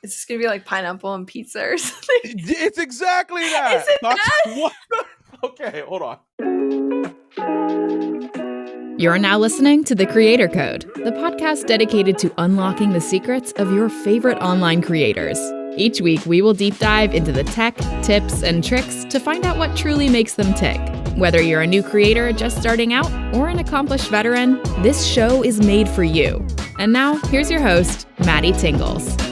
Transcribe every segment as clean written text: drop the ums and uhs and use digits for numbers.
Is this gonna be like pineapple and pizza or something? It's exactly that. Is it that? What? Okay, hold on. You're now listening to The Creator Code, the podcast dedicated to unlocking the secrets of your favorite online creators. Each week, we will deep dive into the tech, tips, and tricks to find out what truly makes them tick. Whether you're a new creator just starting out or an accomplished veteran, this show is made for you. And now, here's your host, MattyTingles.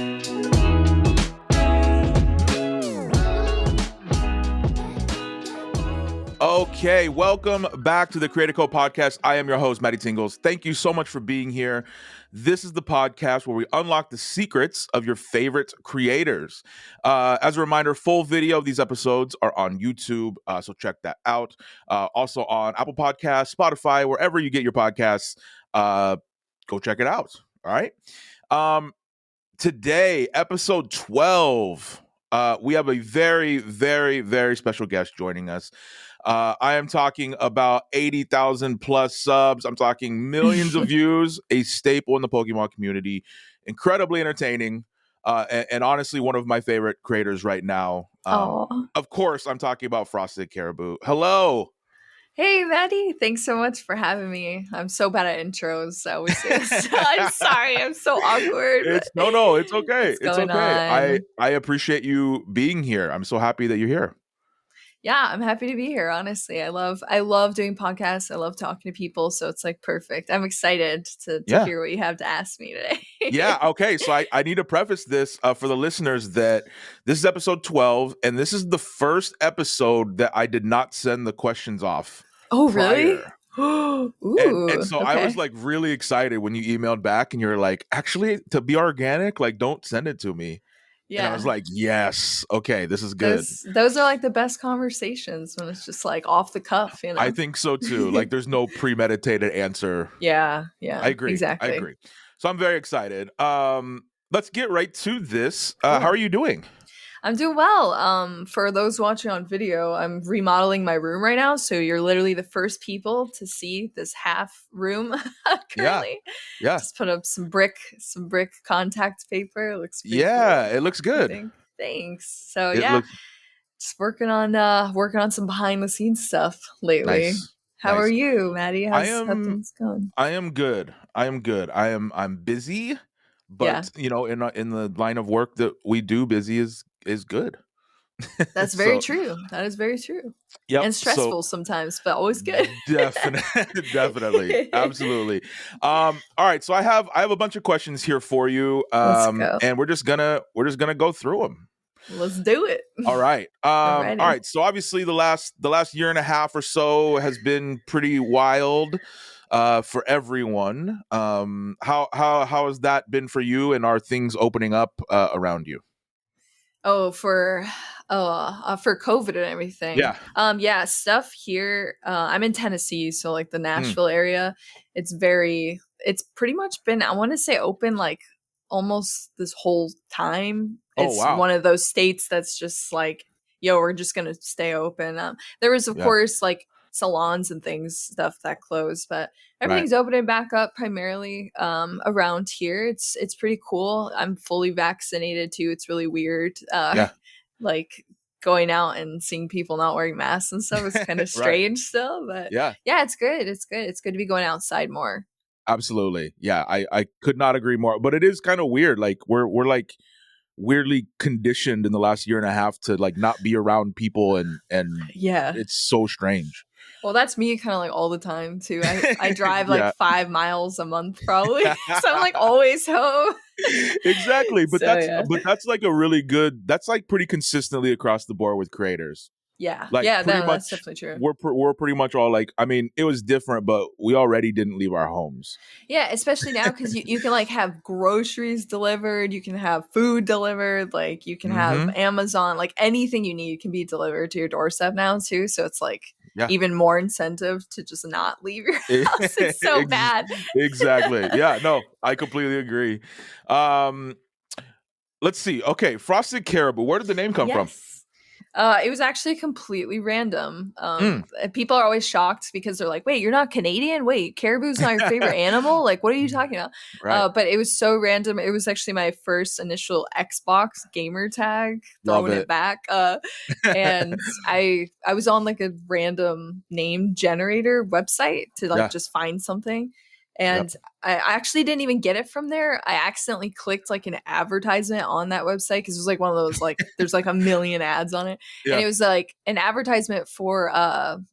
Okay, welcome back to the Creator Code podcast. I am your host, MattyTingles. Thank you so much for being here. This is the podcast where we unlock the secrets of your favorite creators. As a reminder, full video of these episodes are on YouTube, so check that out. Also on Apple Podcasts, Spotify, wherever you get your podcasts, go check it out. All right. Today, episode 12, we have a very, very, very special guest joining us. I am talking about 80,000 plus subs. I'm talking millions of views, a staple in the Pokemon community, incredibly entertaining, and honestly, one of my favorite creators right now. Of course, I'm talking about Frosted Caribou. Hello. Hey, Maddie. Thanks so much for having me. I'm so bad at intros. I always say this. I'm sorry. I'm so awkward. It's okay. It's okay. I appreciate you being here. I'm so happy that you're here. Yeah, I'm happy to be here. Honestly, I love doing podcasts. I love talking to people, so it's like perfect. I'm excited to hear what you have to ask me today. Yeah. Okay. So I need to preface this for the listeners that this is episode 12, and this is the first episode that I did not send the questions off. Oh, really? Ooh, and so okay. I was like really excited when you emailed back and you're like, actually, to be organic, like don't send it to me. Yeah. And I was like, yes, okay, this is good. Those are like the best conversations when it's just like off the cuff, you know? I think so too. Like there's no premeditated answer. Yeah. I agree. Exactly. I agree. So I'm very excited. Let's get right to this. Cool. How are you doing? I'm doing well. For those watching on video, I'm remodeling my room right now. So you're literally the first people to see this half room currently. Yeah. Just put up some brick contact paper. It looks pretty cool. It looks good. Thanks. So just working on some behind the scenes stuff lately. Nice. How are you, Maddie? How's things going? I am good. I'm busy, but you know, in the line of work that we do, busy is good. That's very true. That is very true. Yeah, and stressful sometimes, but always good. Definitely, absolutely. All right, so I have a bunch of questions here for you, and we're just gonna go through them. Let's do it. All right. All right. So obviously, the last year and a half or so has been pretty wild for everyone. How has that been for you? And are things opening up around you? For COVID and everything. Yeah. Stuff here. I'm in Tennessee, so like the Nashville area. It's pretty much been, I want to say, open like almost this whole time. It's one of those states that's just like, yo, we're just gonna stay open. There was of course like salons and stuff that closed, but everything's opening back up primarily around here. It's pretty cool. I'm fully vaccinated too. It's really weird. Like going out and seeing people not wearing masks and stuff is kind of strange still, but yeah, it's good. It's good to be going outside more. Absolutely. Yeah, I could not agree more. But it is kind of weird. Like we're like weirdly conditioned in the last year and a half to like not be around people and it's so strange. Well, that's me kind of like all the time too. I drive like 5 miles a month probably. So I'm like always home. Exactly. But that's like a really good, that's like pretty consistently across the board with creators. Yeah. Like that's definitely true. We're pretty much all like, I mean, it was different, but we already didn't leave our homes. Yeah, especially now because you can like have groceries delivered, you can have food delivered, like you can have Amazon, like anything you need can be delivered to your doorstep now too. So it's like even more incentive to just not leave your house. It's so bad. Exactly. Yeah, no, I completely agree. Let's see. Okay, Frosted Caribou. Where did the name come from? It was actually completely random. Mm, People are always shocked because they're like, "Wait, you're not Canadian? Wait, caribou's not your favorite animal? Like, what are you talking about?" right. But it was so random. It was actually my first initial Xbox gamer tag, Love throwing it it. back. And I was on like a random name generator website to like Yeah. just find something. Yep. And I actually didn't even get it from there. I accidentally clicked like an advertisement on that website because it was like one of those like there's like a million ads on it, and Yeah. it was like an advertisement for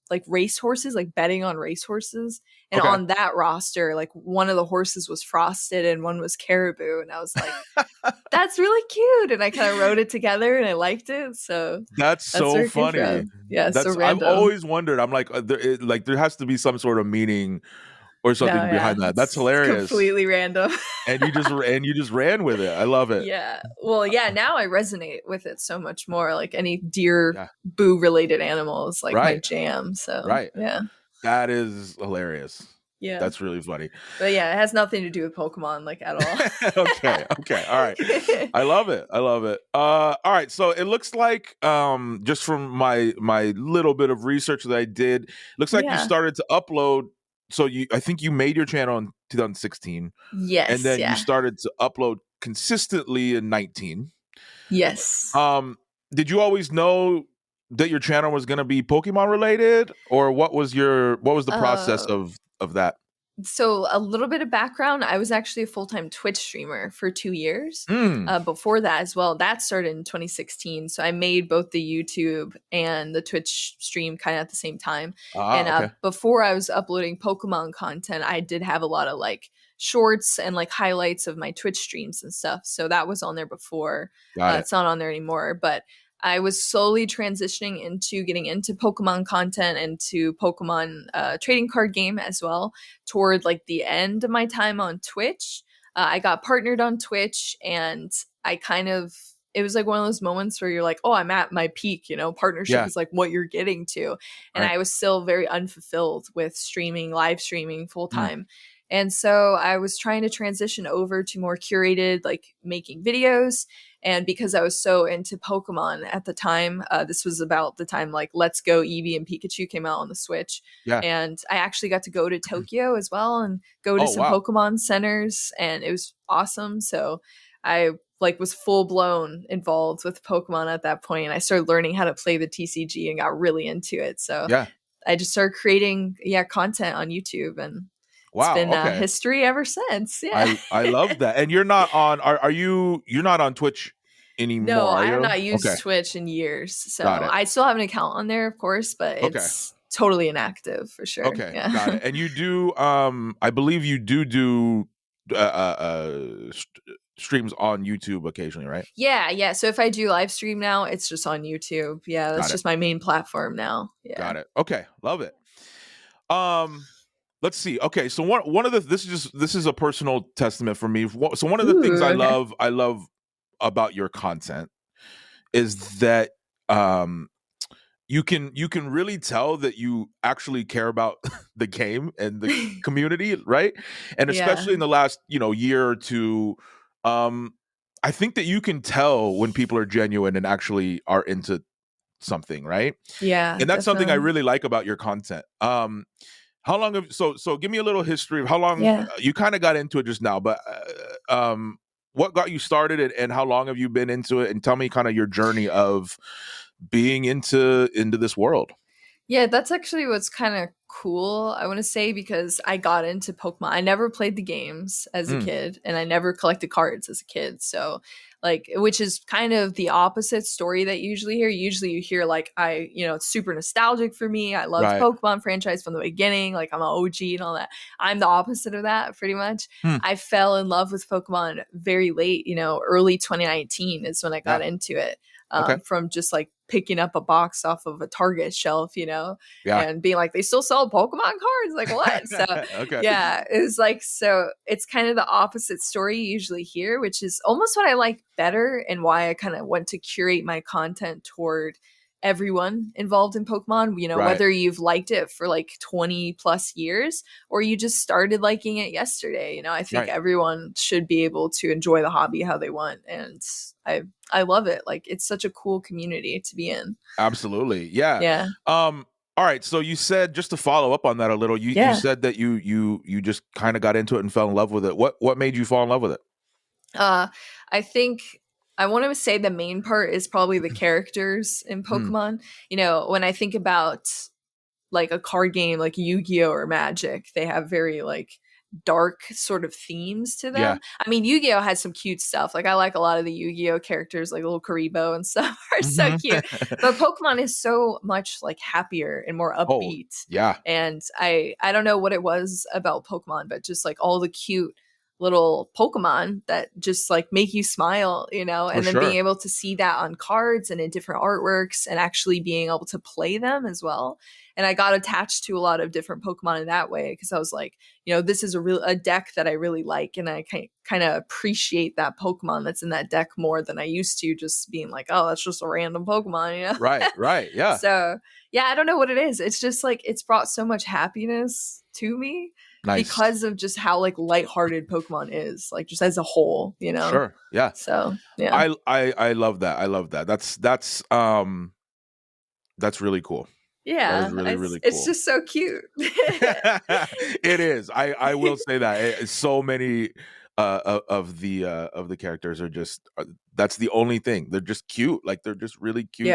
like racehorses, like betting on racehorses. And Okay. on that roster, like one of the horses was Frosted and one was Caribou, and I was like, "That's really cute." And I kind of wrote it together, and I liked it. So That's that's so where it came funny. from. Yeah, so I've random. always wondered. I'm like, there has to be some sort of meaning or No, something yeah, behind that. That's it's hilarious. completely random. And you just ran with it. I love it. Yeah. Well, yeah, now I resonate with it so much more. Like any deer Yeah. boo related animal is like my Right. jam. So, Right. yeah. That is hilarious. Yeah. That's really funny. But yeah, it has nothing to do with Pokemon like at all. Okay. Okay. All right. I love it. I love it. All right. So it looks like just from my little bit of research that I did, looks like you Yeah. started to upload. So I think you made your channel in 2016, and Yes, then you yeah. started to upload consistently in 19. Yes. Um, did you always know that your channel was going to be Pokemon related, or what was the process Uh of that? So a little bit of background, I was actually a full-time Twitch streamer for 2 years. Mm. Before that as well, that started in 2016. So I made both the YouTube and the Twitch stream kind of at the same time. And Okay. before I was uploading Pokemon content, I did have a lot of like shorts and like highlights of my Twitch streams and stuff. So that was on there before. Got it. It's not on there anymore, but I was slowly transitioning into getting into Pokemon content and to Pokemon trading card game as well toward like the end of my time on Twitch. I got partnered on Twitch, and I kind of it was like one of those moments where you're like, oh, I'm at my peak, partnership Yeah. is like what you're getting to. And Right. I was still very unfulfilled with live streaming full Mm. time. And so I was trying to transition over to more curated, like making videos. And because I was so into Pokemon at the time, this was about the time like Let's Go Eevee and Pikachu came out on the Switch. Yeah. And I actually got to go to Tokyo as well and go to Oh, some wow. Pokemon centers, and it was awesome. So I like was full blown involved with Pokemon at that point. And I started learning how to play the TCG and got really into it. So Yeah. I just started creating content on YouTube, and it's Wow. been Okay. history ever since. Yeah. I love that. And you're not on. You're not on Twitch No, anymore, are I have you? not used Okay. Twitch in years. So Got it. I still have an account on there, of course, but Okay. it's totally inactive for sure. Okay. Yeah. Got it. And you do. I believe you do streams on YouTube occasionally, right? Yeah. So if I do live stream now, it's just on YouTube. Yeah, that's Got it. just my main platform now. Yeah. Got it. Okay. Love it. Let's see. Okay, so one of the this is a personal testament for me. So one of the things I love about your content is that you can really tell that you actually care about the game and the community, right? And especially in the last year or two, I think that you can tell when people are genuine and actually are into something, right? Yeah. And that's something I definitely. really like about your content. How long have so give me a little history of how long you kind of got into it just now, but what got you started and how long have you been into it? And tell me kind of your journey of being into this world. Yeah, that's actually what's kind of cool, I want to say, because I got into Pokemon. I never played the games as a kid, and I never collected cards as a kid. So, like, which is kind of the opposite story that you usually hear. Usually you hear, like, it's super nostalgic for me. I loved Pokemon franchise from the beginning. Like, I'm an OG and all that. I'm the opposite of that, pretty much. I fell in love with Pokemon very late, early 2019 is when I got into it. From just like picking up a box off of a Target shelf, and being like, they still sell Pokemon cards. Like, what? So, yeah, it was like, so it's kind of the opposite story you usually hear, which is almost what I like better and why I kind of want to curate my content toward everyone involved in Pokemon, you know, Right. whether you've liked it for like 20 plus years or you just started liking it yesterday. You know, I think everyone should be able to enjoy the hobby how they want. And I love it. Like, it's such a cool community to be in. Absolutely. Yeah. Yeah. All right. So you said, just to follow up on that a little, you said that you just kind of got into it and fell in love with it. What made you fall in love with it? I think I want to say the main part is probably the characters in Pokemon. You know, when I think about like a card game like Yu-Gi-Oh or Magic, they have very like dark sort of themes to them. Yeah. I mean, Yu-Gi-Oh has some cute stuff. Like, I like a lot of the Yu-Gi-Oh characters, like little Caribou and stuff are so cute. But Pokemon is so much like happier and more upbeat. Yeah. And I don't know what it was about Pokemon, but just like all the cute little Pokemon that just like make you smile, you know, and then being able to see that on cards and in different artworks and actually being able to play them as well. And I got attached to a lot of different Pokemon in that way because I was like, you know, this is a deck that I really like, and I kind of appreciate that Pokemon that's in that deck more than I used to just being like, oh, that's just a random Pokemon, you know? Right, yeah. So, yeah, I don't know what it is. It's just like it's brought so much happiness to me. Nice. Because of just how like lighthearted Pokemon is, like just as a whole, you know. Sure. Yeah. So yeah. I love that. I love that. That's really cool. Yeah. That is really, really cool. It's just so cute. It is. I will say that. So many of the characters are just that's the only thing. They're just cute. Like, they're just really cute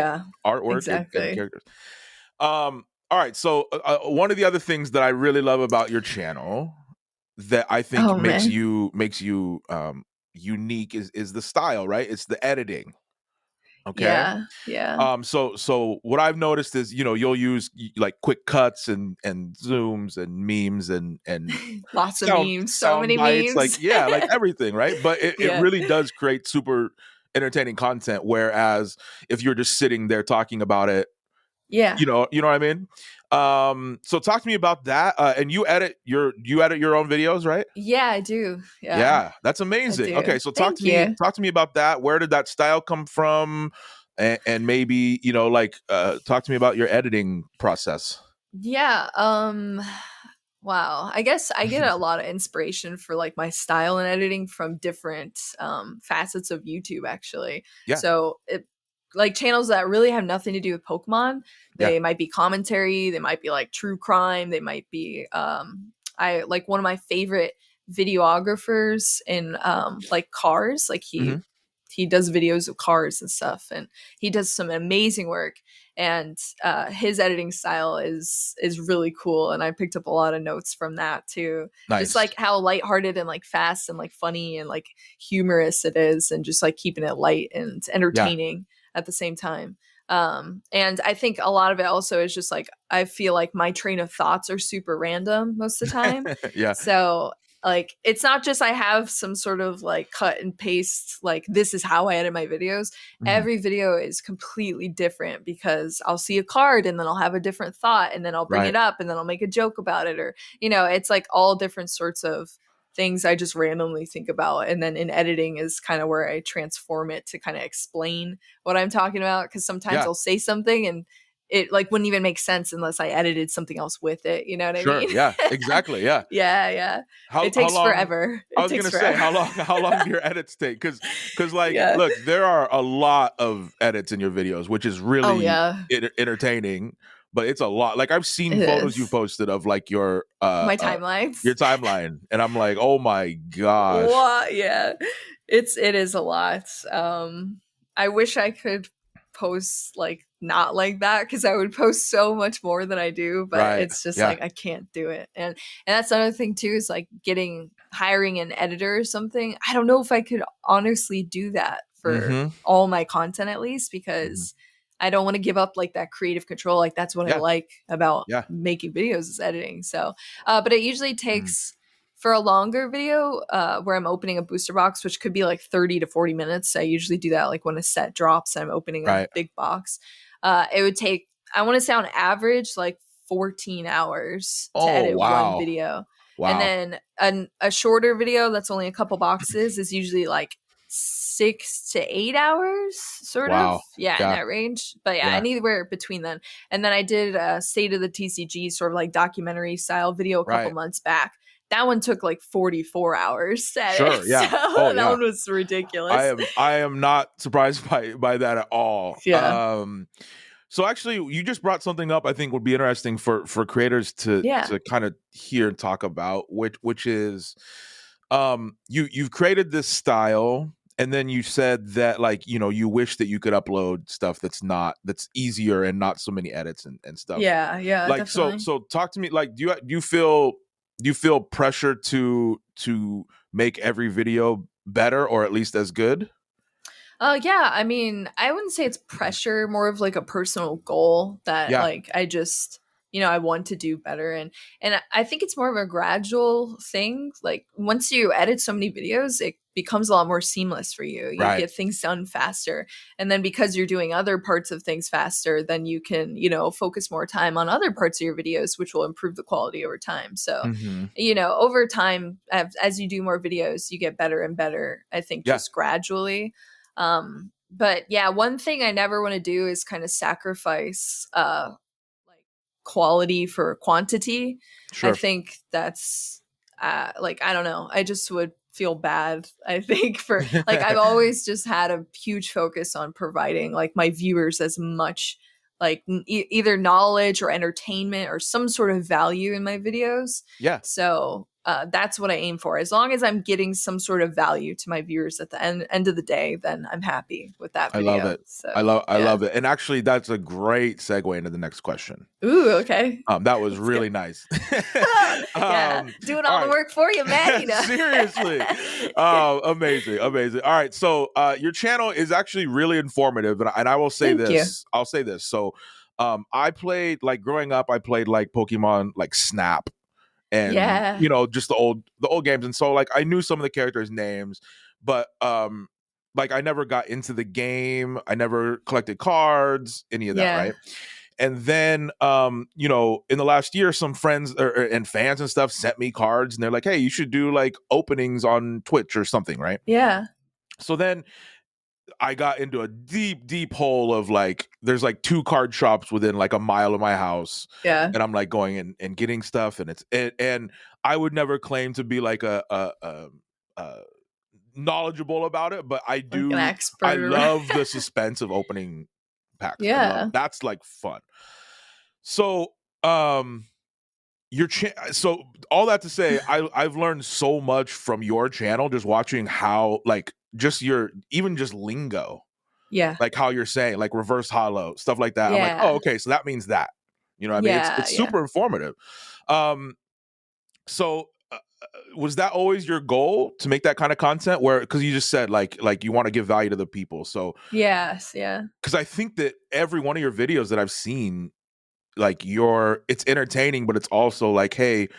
artwork and characters. All right, so one of the other things that I really love about your channel that I think makes you unique is the style, right? It's the editing. Okay. Yeah. So what I've noticed is, you know, you'll use like quick cuts and zooms and memes and lots of memes, so many bites, memes, like everything, right? But it really does create super entertaining content. Whereas if you're just sitting there talking about it, you know what I mean? So talk to me about that. And you edit your own videos, right? Yeah, I do. Yeah, that's amazing. Okay, so talk to me about that. Where did that style come from? And maybe, you know, like talk to me about your editing process. Yeah. Wow. I guess I get a lot of inspiration for like my style and editing from different facets of YouTube, actually. Yeah. So like channels that really have nothing to do with Pokemon. They might be commentary, they might be like true crime, they might be I like one of my favorite videographers in like cars. Like he does videos of cars and stuff, and he does some amazing work. And his editing style is really cool, and I picked up a lot of notes from that too. Nice. Just like how lighthearted and like fast and like funny and like humorous it is, and just like keeping it light and entertaining at the same time. And I think a lot of it also is just like I feel like my train of thoughts are super random most of the time. So like it's not just I have some sort of like cut and paste, like this is how I edit my videos. Every video is completely different because I'll see a card and then I'll have a different thought and then I'll bring it up and then I'll make a joke about it, or you know, it's like all different sorts of things I just randomly think about. And then in editing is kind of where I transform it to kind of explain what I'm talking about, because sometimes I'll say something and it like wouldn't even make sense unless I edited something else with it. You know what I mean? Yeah, exactly. Yeah. Yeah. It takes forever. I was going to say, how long do your edits take? Because like, look, there are a lot of edits in your videos, which is really entertaining. But it's a lot. Like, I've seen photos you posted of like your my timelines, your timeline, and I'm like, oh my gosh. What? Yeah, it is a lot. I wish I could post like not like that, because I would post so much more than I do, but it's just like I can't do it. And that's another thing too, is like hiring an editor or something. I don't know if I could honestly do that for all my content, at least, because I don't want to give up like that creative control. Like that's what I like about making videos, is editing. So, but it usually takes for a longer video where I'm opening a booster box, which could be like 30 to 40 minutes. I usually do that like when a set drops and I'm opening a big box. It would take, I want to say on average, like 14 hours to edit one video. Wow. And then a shorter video that's only a couple boxes is usually like 6 to 8 hours, sort of. Wow. Yeah, in Yeah. that range. But yeah, Yeah. anywhere between then. And then I did a State of the TCG sort of like documentary style video a couple Right. months back. That one took like 44 hours to edit. Sure. Yeah. So Oh, that yeah. one was ridiculous. I am not surprised by that at all. Yeah. So actually, you just brought something up I think would be interesting for creators to kind of hear and talk about, which is you've created this style, and then you said that, like, you know, you wish that you could upload stuff that's easier and not so many edits and stuff. Yeah, Like, definitely. so talk to me, like, do you feel pressure to make every video better, or at least as good? Yeah, I mean, I wouldn't say it's pressure, more of like a personal goal that Yeah. like I just, I want to do better, and I think it's more of a gradual thing. Like once you edit so many videos, it becomes a lot more seamless for you. You Right. get things done faster. And then because you're doing other parts of things faster, then you can, focus more time on other parts of your videos, which will improve the quality over time. So, over time, as you do more videos, you get better and better, I think, just gradually. But yeah, one thing I never want to do is kind of sacrifice like quality for quantity. Sure. I think that's like, I don't know, I just would feel bad, I think, for like I've always just had a huge focus on providing like my viewers as much like either knowledge or entertainment or some sort of value in my videos. Yeah. So that's what I aim for. As long as I'm getting some sort of value to my viewers at the end of the day, then I'm happy with that video. I love it. So I love it. And actually, that's a great segue into the next question. Ooh, okay. That was really nice. Yeah, doing all the work for you, man. Seriously. Amazing. All right. So your channel is actually really informative, and I will say this. I'll say this. So I played, like, growing up, I played like Pokemon, like Snap, and just the old games, and so like I knew some of the characters' names, but like I never got into the game. I never collected cards, any of that, right? And then in the last year, some friends and fans and stuff sent me cards, and they're like, hey, you should do like openings on Twitch or something, right? Yeah. So then I got into a deep hole of like, there's like 2 card shops within like a mile of my house. Yeah. And I'm like going in and getting stuff, and I would never claim to be like a knowledgeable about it, but I do. Like an expert. I love the suspense of opening packs. Yeah. That's like fun. So so all that to say, I've learned so much from your channel, just watching how, like, just just lingo. Yeah. Like how you're saying, like, reverse hollow, stuff like that. Yeah. I'm like, oh, okay, so that means that. You know what I mean? It's super informative. So was that always your goal, to make that kind of content, where, because you just said like you want to give value to the people? So yes, yeah. Because I think that every one of your videos that I've seen, like, it's entertaining, but it's also like, hey,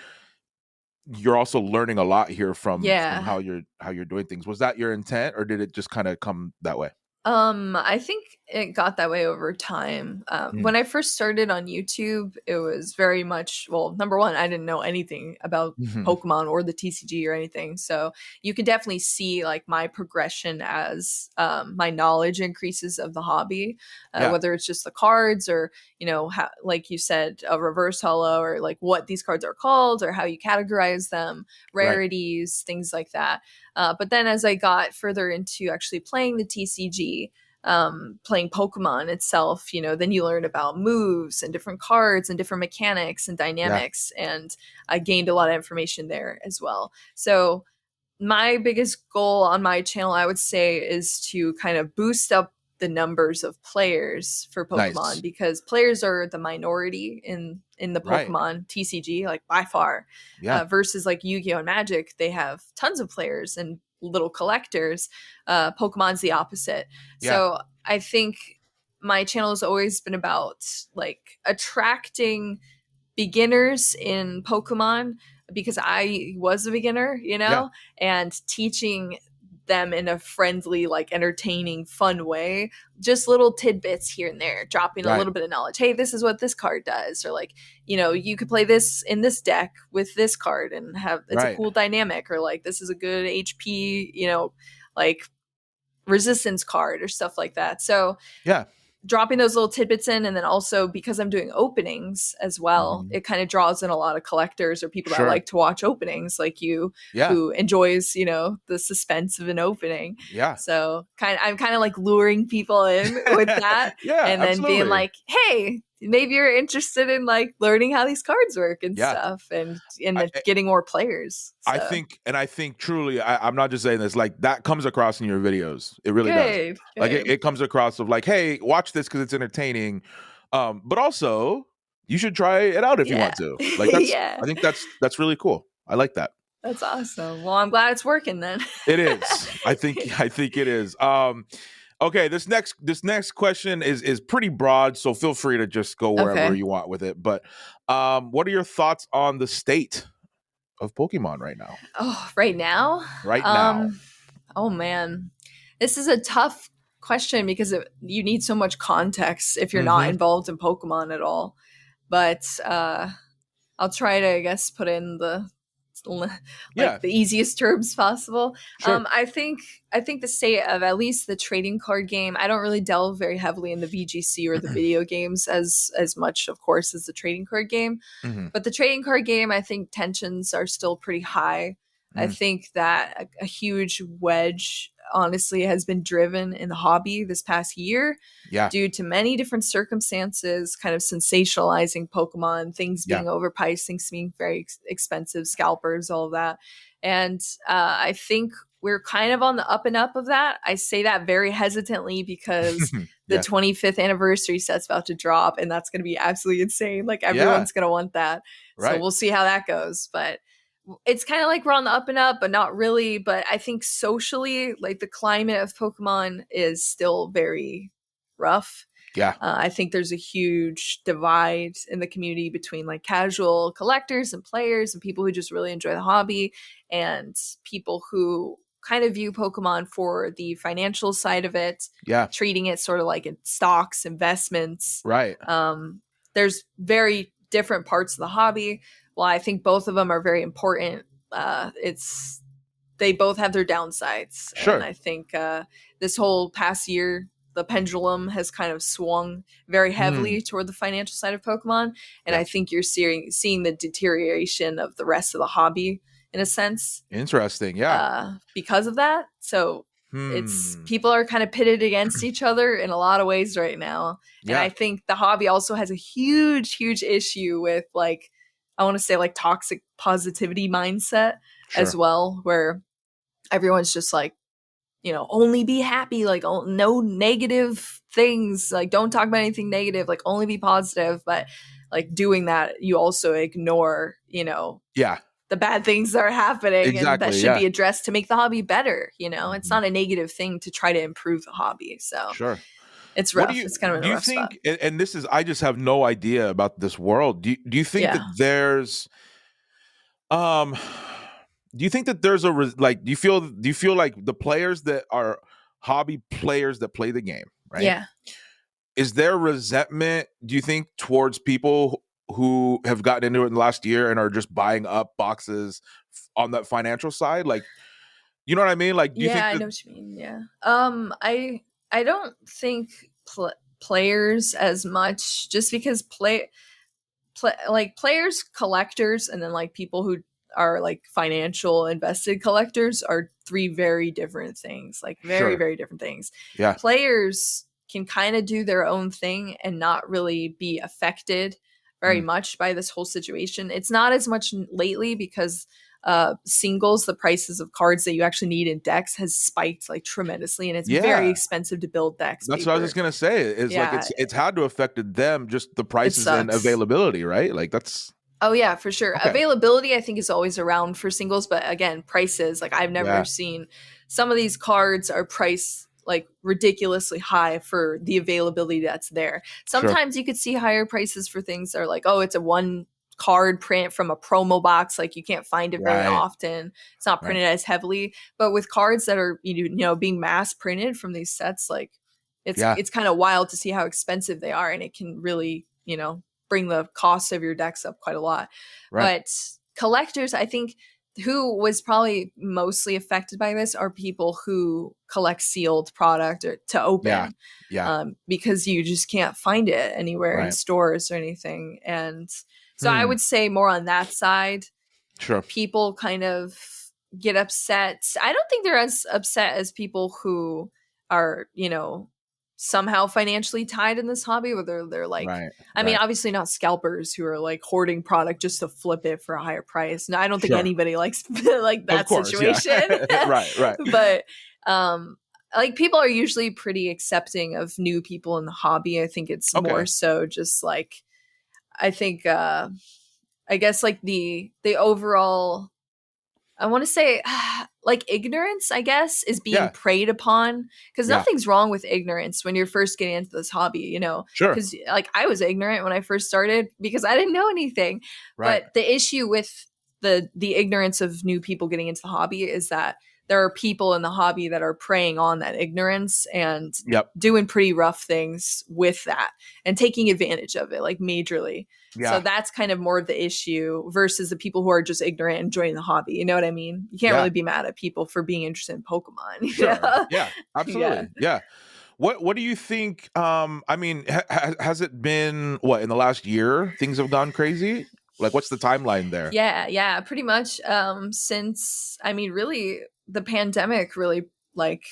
you're also learning a lot here from how you're doing things. Was that your intent, or did it just kind of come that way? I think it got that way over time. When I first started on YouTube, it was very much, well, number one, I didn't know anything about Pokemon or the TCG or anything. So you can definitely see like my progression as my knowledge increases of the hobby, whether it's just the cards or, how, like you said, a reverse holo, or like what these cards are called or how you categorize them, rarities, things like that. But then as I got further into actually playing the TCG, playing Pokemon itself, then you learn about moves and different cards and different mechanics and dynamics. And I gained a lot of information there as well. So my biggest goal on my channel, I would say, is to kind of boost up the numbers of players for Pokemon, because players are the minority in the Pokemon TCG, like by far, versus like Yu-Gi-Oh and Magic, they have tons of players and little collectors. Pokemon's the opposite. So I think my channel has always been about like attracting beginners in Pokemon, because I was a beginner, and teaching them in a friendly, like entertaining, fun way, just little tidbits here and there, dropping a little bit of knowledge. Hey, this is what this card does, or like, you could play this in this deck with this card and have it's a cool dynamic, or like this is a good HP, like resistance card or stuff like that. So yeah, dropping those little tidbits in, and then also because I'm doing openings as well, it kind of draws in a lot of collectors or people that sure, like to watch openings like you, yeah, who enjoys, you know, the suspense of an opening. yeah, So I'm kind of like luring people in with that, yeah, and then being absolutely, like, hey, maybe you're interested in like learning how these cards work and yeah. stuff, and I, getting more players. I So think truly, I'm not just saying this, like that comes across in your videos. It really does. good, Like good. it comes across of like, hey, watch this because it's entertaining. But also you should try it out if you Yeah. want to. Like Yeah. I think that's really cool. I like that. That's awesome. Well, I'm glad it's working then. It is. I think it is. Okay, this next question is pretty broad, so feel free to just go wherever Okay. you want with it. But what are your thoughts on the state of Pokemon right now? Oh, right now? Right now. Oh man. This is a tough question because you need so much context if you're not Mm-hmm. involved in Pokemon at all. But I'll try to, I guess, put in the Yeah, like the easiest terms possible. sure. I think the state of at least the trading card game. I don't really delve very heavily in the VGC or the video games as much, of course, as the trading card game. Mm-hmm. But the trading card game, I think tensions are still pretty high. I Mm. think that a huge wedge, honestly, has been driven in the hobby this past year Yeah, due to many different circumstances, kind of sensationalizing Pokemon, things yeah. being overpriced, things being very expensive, scalpers, all of that. And I think we're kind of on the up and up of that. I say that very hesitantly because the Yeah, 25th anniversary set's about to drop, and that's going to be absolutely insane. Like yeah. everyone's going to want that. So Right. we'll see how that goes. But it's kind of like we're on the up and up, but not really. But I think socially, like the climate of Pokemon is still very rough. Yeah, I think there's a huge divide in the community between like casual collectors and players and people who just really enjoy the hobby and people who kind of view Pokemon for the financial side of it, yeah. treating it sort of like in stocks, investments. Right. There's very different parts of the hobby. While I think both of them are very important, they both have their downsides. And Sure. I think this whole past year, the pendulum has kind of swung very heavily toward the financial side of Pokemon. And Yeah. I think you're seeing the deterioration of the rest of the hobby in a sense. Interesting. Yeah. Because of that. So it's Hmm. people are kind of pitted against each other in a lot of ways right now. And Yeah. I think the hobby also has a huge issue with like, I want to say like toxic positivity mindset as Sure. well, where everyone's just like, you know, only be happy, like no negative things, like don't talk about anything negative, like only be positive. But like doing that, you also ignore, you know, Yeah. the bad things that are happening and that Exactly. should Yeah. be addressed to make the hobby better. You know, it's Mhm. not a negative thing to try to improve the hobby. So Sure. it's What rough. It's kind of in do a you rough spot. think? And this is I just have no idea about this world. Do you think that Yeah. there's um do you think that there's like do you feel like the players that are hobby players that play the game, right? Yeah. Is there resentment, do you think, towards people who have gotten into it in the last year and are just buying up boxes on that financial side? Like, you know what I mean? Like, do you think Yeah, I that? know what you mean. Yeah. I don't think players as much just because like players, collectors, and then like people who are like financial invested collectors are three very different things. Like very Sure. very different things. Yeah. Players can kind of do their own thing and not really be affected very Mm. much by this whole situation. It's not as much lately because singles, the prices of cards that you actually need in decks has spiked like tremendously, and it's very Yeah. expensive to build decks. That's what I was just gonna say. Is like Yeah, it's had to affected them, just the it prices and sucks. availability, right? Like that's Oh yeah, for sure. okay. Availability I think is always around for singles, but again, prices, like I've never Yeah. seen some of these cards are priced like ridiculously high for the availability that's there. Sure. Sometimes you could see higher prices for things that are like, oh, it's a one card print from a promo box, like you can't find it very Right. often. It's not Right. printed as heavily, but with cards that are you know being mass printed from these sets, like Yeah. it's kind of wild to see how expensive they are, and it can really, you know, bring the cost of your decks up quite a lot. Right. But collectors, I think who was probably mostly affected by this are people who collect sealed product or to open. Because you just can't find it anywhere in stores or anything. And so I would say more on that side. Sure. People kind of get upset. I don't think they're as upset as people who are, somehow financially tied in this hobby, whether they're like, I mean, obviously not scalpers who are like hoarding product just to flip it for a higher price. No, I don't think anybody likes like that situation. Right. But like people are usually pretty accepting of new people in the hobby. I think it's more so just like, I think, I guess like the overall, I want to say like ignorance, I guess, is being preyed upon, because nothing's wrong with ignorance when you're first getting into this hobby, Sure. Because like I was ignorant when I first started because I didn't know anything. But the issue with the ignorance of new people getting into the hobby is that there are people in the hobby that are preying on that ignorance and doing pretty rough things with that and taking advantage of it, like majorly. So that's kind of more of the issue versus the people who are just ignorant and enjoying the hobby. You know what I mean? You can't really be mad at people for being interested in Pokemon. Sure. Yeah, absolutely. Yeah. What do you think? I mean, has it been in the last year things have gone crazy? Like, what's the timeline there? Yeah, pretty much. Since, I mean, really, the pandemic really like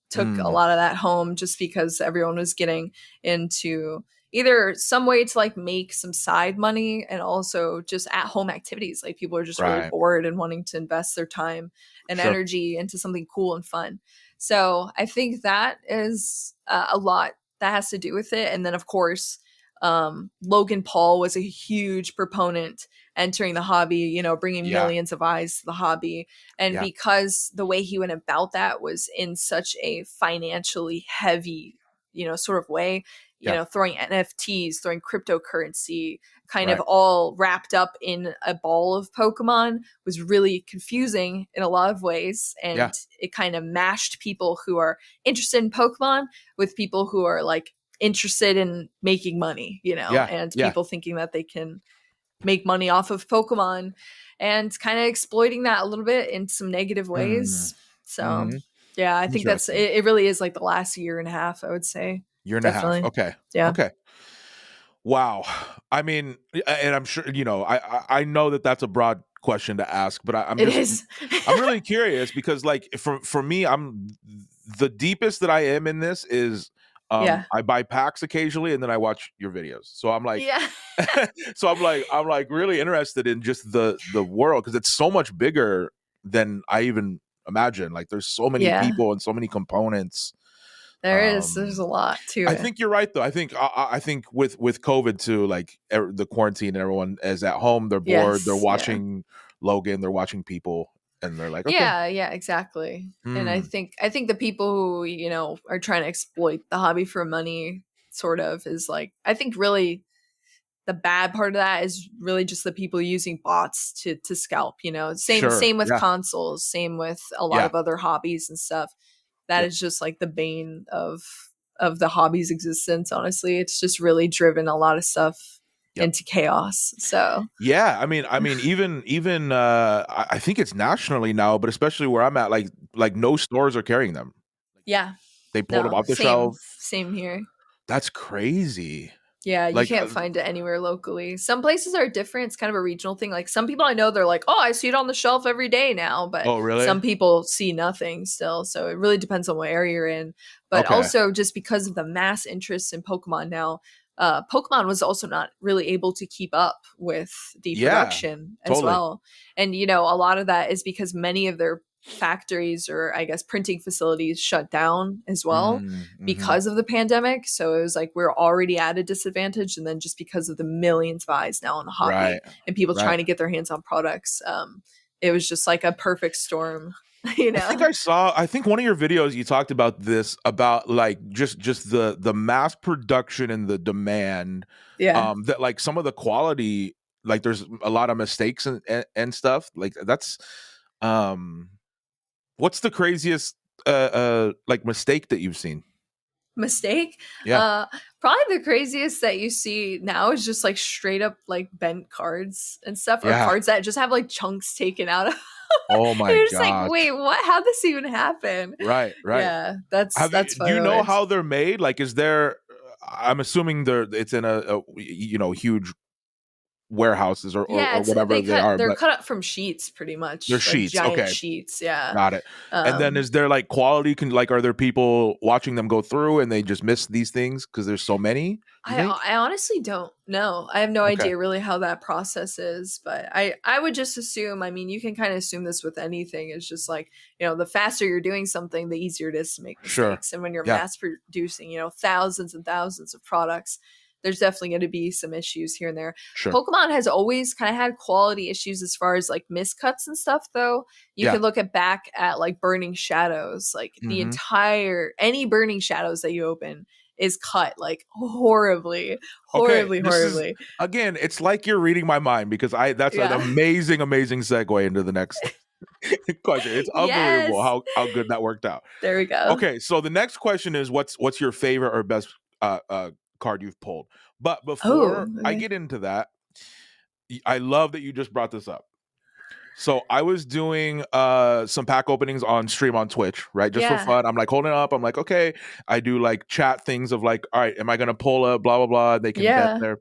took a lot of that home, just because everyone was getting into either some way to like make some side money and also just at home activities. Like people are just really bored and wanting to invest their time and energy into something cool and fun. So I think that is a lot that has to do with it. And then of course, Logan Paul was a huge proponent entering the hobby, bringing millions of eyes to the hobby. And because the way he went about that was in such a financially heavy, sort of way, throwing NFTs, throwing cryptocurrency, kind of all wrapped up in a ball of Pokemon, was really confusing in a lot of ways. And it kind of mashed people who are interested in Pokemon with people who are like interested in making money, and people thinking that they can make money off of Pokemon and kind of exploiting that a little bit in some negative ways. So yeah, I think that's it really is like the last year and a half, I would say. Year and a half. Okay. Yeah. Okay. Wow. I mean, and I'm sure, I know that that's a broad question to ask, but I'm really curious because like for me, I'm the deepest that I am in this is I buy packs occasionally and then I watch your videos. So I'm like, so I'm like really interested in just the world, because it's so much bigger than I even imagine. Like there's so many people and so many components. There's a lot to it. I think you're right though. I think with COVID too, like the quarantine, everyone is at home, they're bored, they're watching Logan, they're watching people, and they're like, okay. Yeah, exactly. And I think the people who, are trying to exploit the hobby for money sort of is like, I think really the bad part of that is really just the people using bots to scalp, same with consoles, same with a lot of other hobbies and stuff. That is just like the bane of the hobby's existence. Honestly, it's just really driven a lot of stuff into chaos. So I mean, even I think it's nationally now, but especially where I'm at, like no stores are carrying them. Yeah, they pulled them off the shelf. Same here. That's crazy. Yeah, you can't find it anywhere locally. Some places are different. It's kind of a regional thing. Like some people I know, they're like, oh, I see it on the shelf every day now. But really? Some people see nothing still. So it really depends on what area you're in. But also just because of the mass interest in Pokemon now, Pokemon was also not really able to keep up with the production as well. And, a lot of that is because many of their factories or I guess printing facilities shut down as well because of the pandemic. So it was like we're already at a disadvantage, and then just because of the millions of eyes now on the hobby and people trying to get their hands on products, it was just like a perfect storm. I think one of your videos you talked about this, about like just the mass production and the demand, that like some of the quality, like there's a lot of mistakes and stuff like that's what's the craziest like mistake that you've seen? Mistake? Yeah. Probably the craziest that you see now is just like straight up like bent cards and stuff, or cards that just have like chunks taken out of Oh my You're just like, gosh. wait, what? How'd this even happen? Right. Yeah, that's Do you funny. know how they're made? Like, is there? I'm assuming it's in a huge warehouses Yeah, or whatever they are, they're but cut up from sheets pretty they're much, like sheets. giant Okay, sheets. Yeah. got it. And then Um is there like quality? Are there people watching them go through and they just miss these things because there's so many? You think? I honestly don't know. I have no Okay, idea really how that process is, but I would just assume, I mean, you can kind of assume this with anything. It's just like, the faster you're doing something, the easier it is to make sure. mistakes. And when you're Yeah, mass producing, thousands and thousands of products, there's definitely going to be some issues here and there. sure. Pokemon has always kind of had quality issues as far as like miscuts and stuff, though. You Yeah. can look back at like Burning Shadows, like Mhm. any Burning Shadows that you open is cut like horribly, Okay, horribly, this is horribly. again. It's like you're reading my mind because that's an Yeah. amazing segue into the next question. It's Yes. unbelievable how good that worked out. There we go. Okay, so the next question is what's your favorite or best card you've pulled? But before I get into that, I love that you just brought this up. So I was doing some pack openings on stream on Twitch, right? Just for fun. I'm like holding it up. I'm like, okay. I do like chat things of like, all right, am I gonna pull a blah blah blah? They can bet there.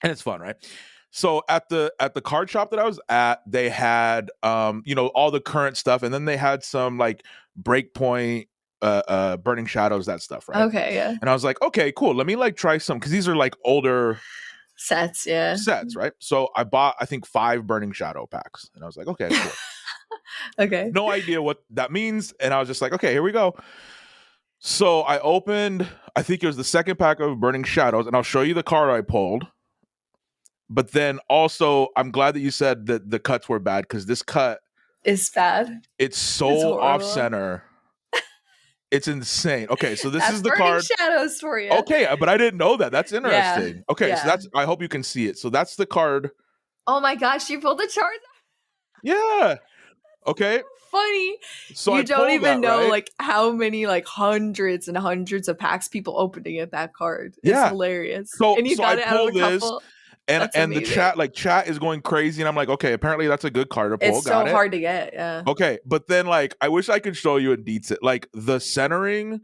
And it's fun, right? So at the card shop that I was at, they had all the current stuff, and then they had some like Breakpoint, Burning Shadows, that stuff, right? Okay, yeah. And I was like, okay, cool. Let me like try some because these are like older sets, right? So I bought I think 5 Burning Shadow packs, and I was like, okay, cool. Okay. No idea what that means, and I was just like, okay, here we go. So I opened, I think it was the second pack of Burning Shadows, and I'll show you the card I pulled. But then also, I'm glad that you said that the cuts were bad because this cut is bad. It's so off center. It's insane. Okay, so this is the Burning card. Shadows for you. Okay, but I didn't know that. That's interesting. Yeah, okay, so that's. I hope you can see it. So that's the card. Oh my gosh, you pulled the chart. Yeah. Okay. Funny. So you don't even know right? like how many like hundreds and hundreds of packs people opening at that card. It's hilarious. So and you got I it out of a this, couple. and the chat is going crazy, and I'm like, okay, apparently that's a good card to pull. It's so hard to get. Yeah. Okay, but then like I wish I could show you in detail. Like the centering.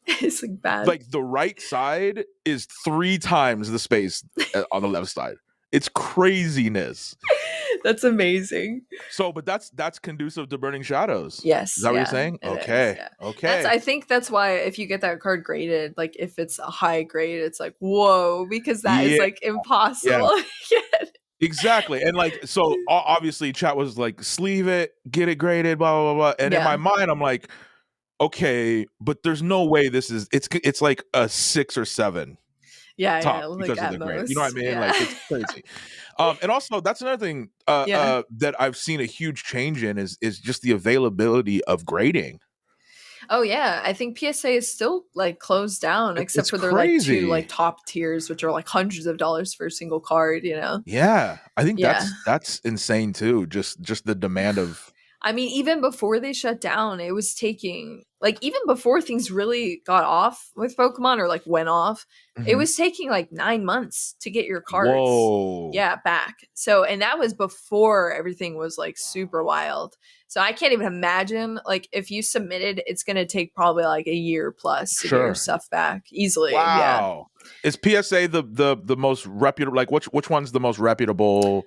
It's like bad. Like the right side is 3 times the space on the left side. It's craziness. That's amazing. So, but that's conducive to Burning Shadows. Yes. Is that what you're saying? Okay. Okay. I think that's why if you get that card graded, like if it's a high grade, it's like, whoa, because that is like impossible. Yeah. Exactly. And like, so obviously chat was like, sleeve it, get it graded, blah, blah, blah. And in my mind, I'm like, okay, but there's no way this is, it's like a 6 or 7. Top like because of the grade. You know what I mean? Yeah. Like it's crazy. And also that's another thing that I've seen a huge change in is just the availability of grading. Oh yeah, I think PSA is still like closed down except for their like 2 like top tiers, which are like hundreds of dollars for a single card. Yeah, I think that's insane too. Just the demand of. I mean, even before they shut down, it was taking like even before things really got off with Pokemon or like went off, it was taking like 9 months to get your cards. Whoa. Yeah, back. So, and that was before everything was like super wild. So I can't even imagine like if you submitted, it's going to take probably like a year plus to get your stuff back easily. Wow. Yeah. Is PSA the most reputable? Like which one's the most reputable?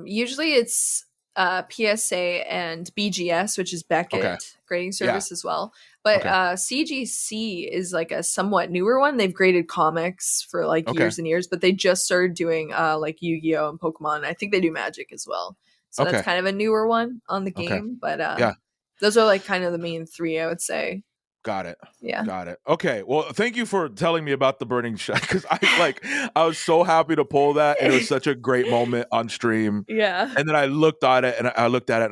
Usually it's PSA and BGS, which is Beckett grading service as well. But CGC is like a somewhat newer one. They've graded comics for like years and years, but they just started doing like Yu-Gi-Oh! And Pokemon. I think they do Magic as well. So that's kind of a newer one on the game. But those are like kind of the main 3, I would say. Got it. Yeah. Got it. Okay. Well, thank you for telling me about the Burning Shadow because I was so happy to pull that. And it was such a great moment on stream. Yeah. And then I looked at it and I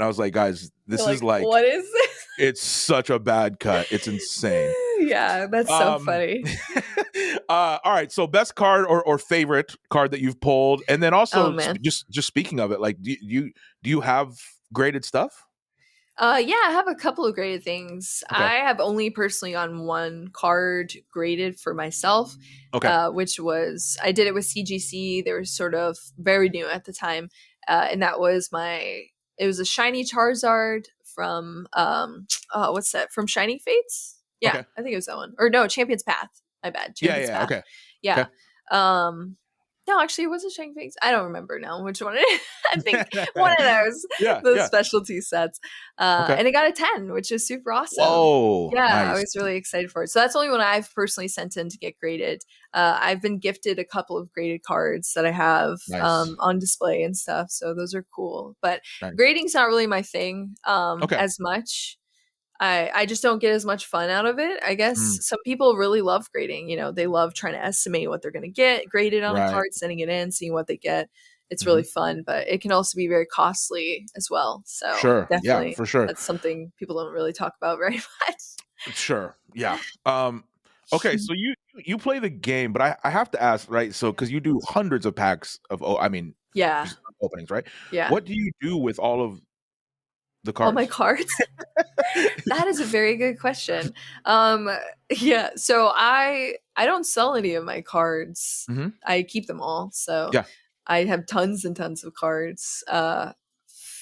was like, guys, this is like what is this? It's such a bad cut. It's insane. Yeah, that's so funny. All right. So best card or favorite card that you've pulled. And then also just speaking of it, like do you have graded stuff? Yeah, I have a couple of graded things. I have only personally on one card graded for myself, which was, I did it with CGC. They were sort of very new at the time. And that was my it was a shiny Charizard from what's that? From Shining Fates? Yeah, Okay. I think it was that one. Or no, Champion's Path. My bad. Champion's Path. Okay. Yeah. Okay. No, actually, it wasn't Shining Fates. I don't remember now which one it is. I think one of those. The specialty sets. And it got a 10, which is super awesome. Whoa. Yeah, nice. I was really excited for it. So that's the only one I've personally sent in to get graded. I've been gifted a couple of graded cards that I have on display and stuff. So those are cool. But grading's not really my thing as much. I just don't get as much fun out of it. I guess some people really love grading. You know, they love trying to estimate what they're going to get graded on a card, sending it in, seeing what they get. It's really fun, but it can also be very costly as well. So definitely, for sure. That's something people don't really talk about very much. Sure. Yeah. Okay. So you play the game, but I have to ask, right? So, cause you do hundreds of packs of, openings, right? Yeah. What do you do with all of the cards? All my cards? That is a very good question. Yeah. So I don't sell any of my cards. I keep them all. So I have tons and tons of cards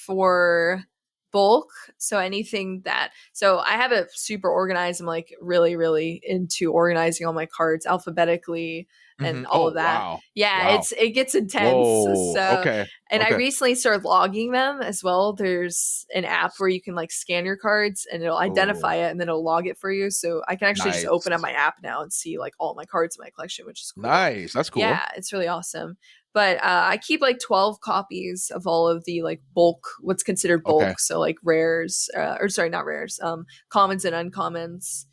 for bulk. So anything so I have it super organized. I'm like really, really into organizing all my cards alphabetically and all of that. Wow. Yeah, it gets intense. Whoa. So and I recently started logging them as well. There's an app where you can like scan your cards and it'll identify it and then it'll log it for you. So I can actually just open up my app now and see like all my cards in my collection, which is cool. Nice. That's cool. Yeah, it's really awesome. But I keep like 12 copies of all of the like bulk, what's considered bulk. So like rares, not rares, commons and uncommons.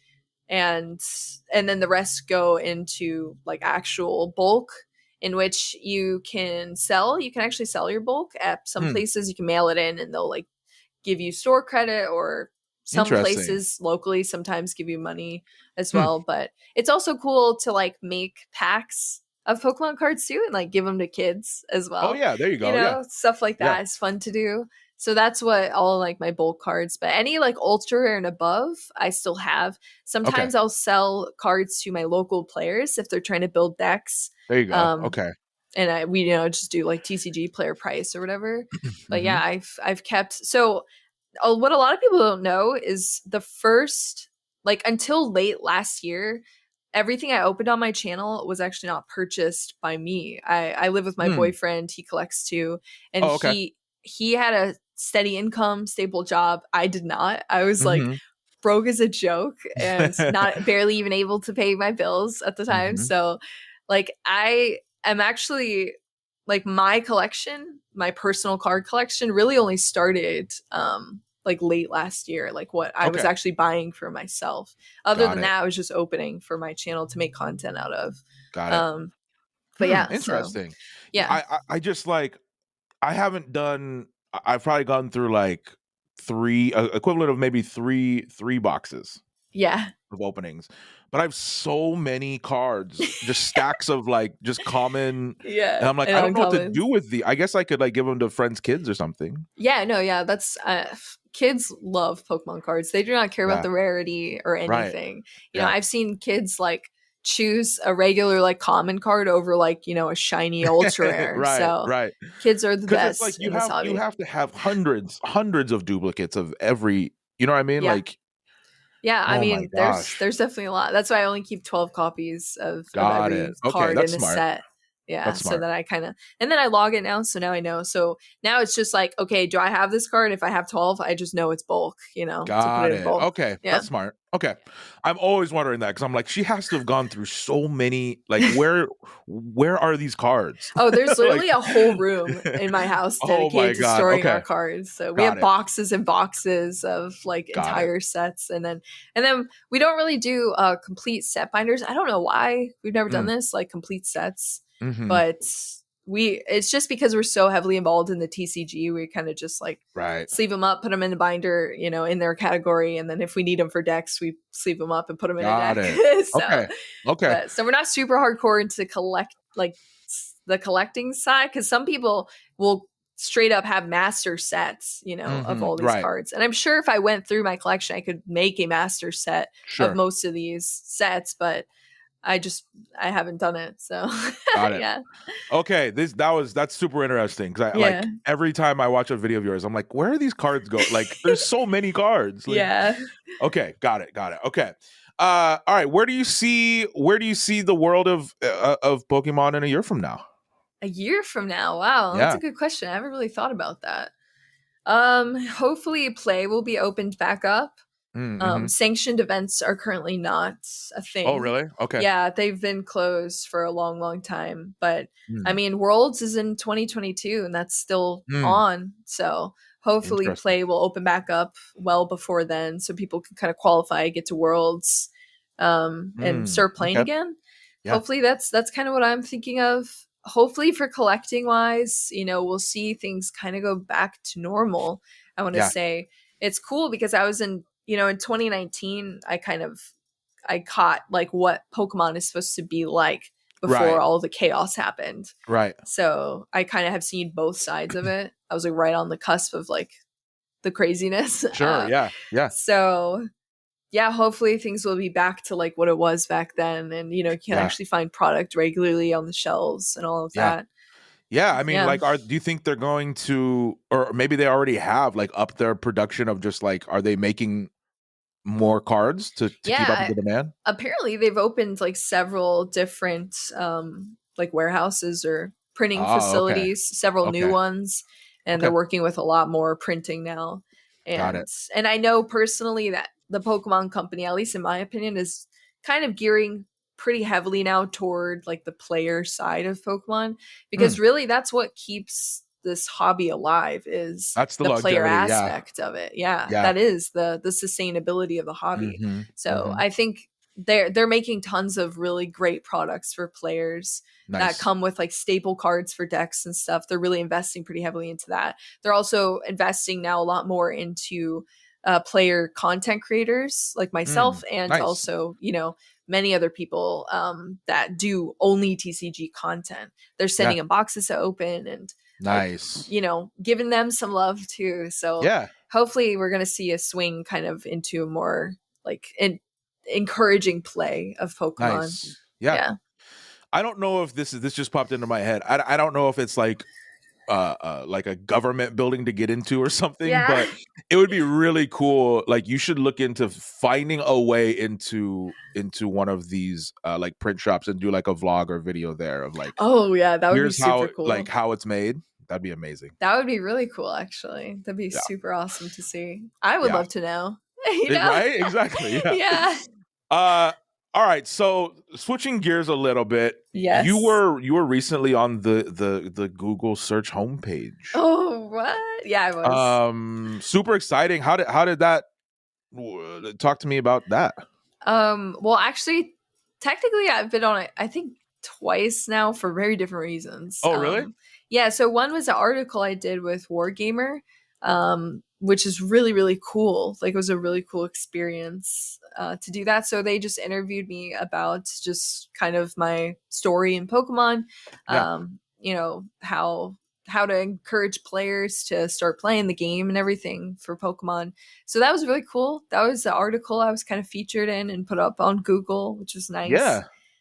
And then the rest go into like actual bulk in which you can sell. You can actually sell your bulk at some places. You can mail it in and they'll like give you store credit, or some places locally sometimes give you money as well. But it's also cool to like make packs of Pokemon cards too and like give them to kids as well. Oh yeah, there you go. You know, stuff like that is fun to do. So that's what all like my bulk cards, but any like ultra and above, I still have. Sometimes I'll sell cards to my local players if they're trying to build decks. There you go. And we just do like TCG player price or whatever. But yeah, I've kept. So what a lot of people don't know is the first, like until late last year, everything I opened on my channel was actually not purchased by me. I live with my boyfriend. He collects too. And he had a steady income, stable job. I did not. I was like broke as a joke and barely even able to pay my bills at the time. So like I am actually like my collection, my personal card collection really only started like late last year, like what I was actually buying for myself. Other than that, I was just opening for my channel to make content out of. Got it. But yeah, interesting. So, I just like, I've probably gone through like equivalent of maybe three boxes. Yeah. Of openings, but I have so many cards, just stacks of like just common. Yeah. And I'm like, I don't know what to do with I guess I could like give them to friends' kids or something. Yeah. No. Yeah. That's kids love Pokemon cards. They do not care about the rarity or anything. You know, I've seen kids like choose a regular like common card over like a shiny ultra rare. Kids are the best. It's like you have to have hundreds of duplicates of every. You know what I mean? Like. Yeah, I mean, there's definitely a lot. That's why I only keep 12 copies of every card in the set. Yeah, so that I kind of, and then I log it now, so now I know. So now it's just like, okay, do I have this card? If I have 12, I just know it's bulk, Got it. Okay, that's smart. Okay, I'm always wondering that because I'm like, she has to have gone through so many. Like, where are these cards? Oh, there's literally a whole room in my house dedicated to storing our cards. So we have boxes and boxes of like entire sets, and then we don't really do complete set binders. I don't know why we've never done this, like complete sets. But it's just because we're so heavily involved in the TCG, we kind of just like sleeve them up, put them in the binder, in their category, and then if we need them for decks, we sleeve them up and put them in a deck. So we're not super hardcore into the collecting side, because some people will straight up have master sets, of all these cards. And I'm sure if I went through my collection, I could make a master set of most of these sets, but I haven't done it. So Got it. yeah. Okay, that's super interesting because I like every time I watch a video of yours, I'm like, where are these cards go? Like, there's so many cards. Like, yeah. Okay, got it. Okay. All right. Where do you see the world of Pokemon in a year from now? A year from now? Wow, that's a good question. I haven't really thought about that. Hopefully play will be opened back up. Sanctioned events are currently not a thing. Oh, really? Okay. Yeah, they've been closed for a long time. But I mean, Worlds is in 2022 and that's still on. So hopefully play will open back up well before then so people can kind of qualify, get to Worlds, and start playing again. Yeah. Hopefully that's kind of what I'm thinking of. Hopefully for collecting wise, we'll see things kind of go back to normal. I want to say it's cool because I was in 2019, I caught like what Pokemon is supposed to be like before all the chaos happened. Right. So I kind of have seen both sides of it. I was like right on the cusp of like the craziness. Sure. Yeah. So yeah, hopefully things will be back to like what it was back then. And, you can actually find product regularly on the shelves and all of that. Yeah. I mean, like, do you think they're going to, or maybe they already have like up their production of just like, are they making more cards to keep up with the demand? Apparently they've opened like several different like warehouses or printing facilities, several new ones, and they're working with a lot more printing now. And I know personally that the Pokemon company, at least in my opinion, is kind of gearing pretty heavily now toward like the player side of Pokemon, because really that's what keeps this hobby alive, is that's the player aspect of it. That is the sustainability of the hobby. So I think they're making tons of really great products for players that come with like staple cards for decks and stuff. They're really investing pretty heavily into that. They're also investing now a lot more into player content creators like myself and also many other people that do only TCG content. They're sending them boxes to open and giving them some love too. So hopefully we're gonna see a swing kind of into a more like encouraging play of Pokemon. Yeah. I don't know if this just popped into my head. I don't know if it's like a government building to get into or something, but it would be really cool. Like, you should look into finding a way into one of these like print shops and do like a vlog or video there of like, that would be super cool. Like how it's made. That'd be amazing. That would be really cool, actually. That'd be super awesome to see. I would love to know. Right? Exactly. Yeah. All right, so switching gears a little bit. Yes. You were recently on the Google search homepage. Oh, what? Yeah, I was. Super exciting. How did that talk to me about that? Well, actually, technically I've been on it I think twice now for very different reasons. Oh, really? Yeah, so one was an article I did with Wargamer, which is really, really cool. Like, it was a really cool experience to do that. So they just interviewed me about just kind of my story in Pokemon, how to encourage players to start playing the game and everything for Pokemon. So that was really cool. That was the article I was kind of featured in and put up on Google, which was nice.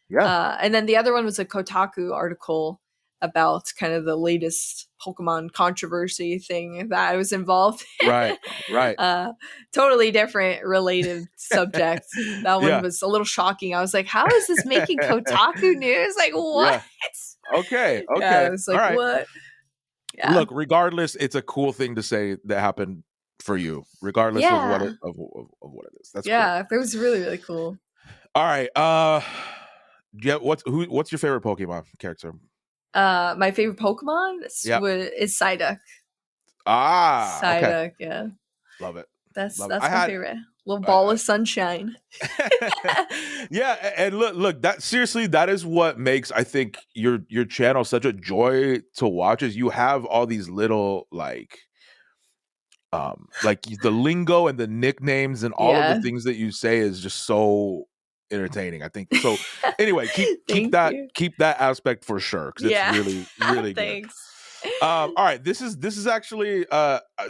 Yeah. And then the other one was a Kotaku article about kind of the latest Pokemon controversy thing that I was involved in. Right. Totally different related subject. That one was a little shocking. I was like, how is this making Kotaku news? Like, what? Yeah. Okay. Yeah, I was like, what? Yeah. Look, regardless, it's a cool thing to say that happened for you, regardless of what it is. That's cool. It was really, really cool. All right. What's your favorite Pokemon character? My favorite Pokemon is Psyduck. Psyduck, okay. Love it. That's my favorite. Little ball of sunshine. Yeah, and look, that is what makes, I think, your channel such a joy to watch. Is you have all these little like the lingo and the nicknames and all of the things that you say is just so entertaining, I think. So anyway, keep that aspect for sure, because it's really, really good. All right, this is actually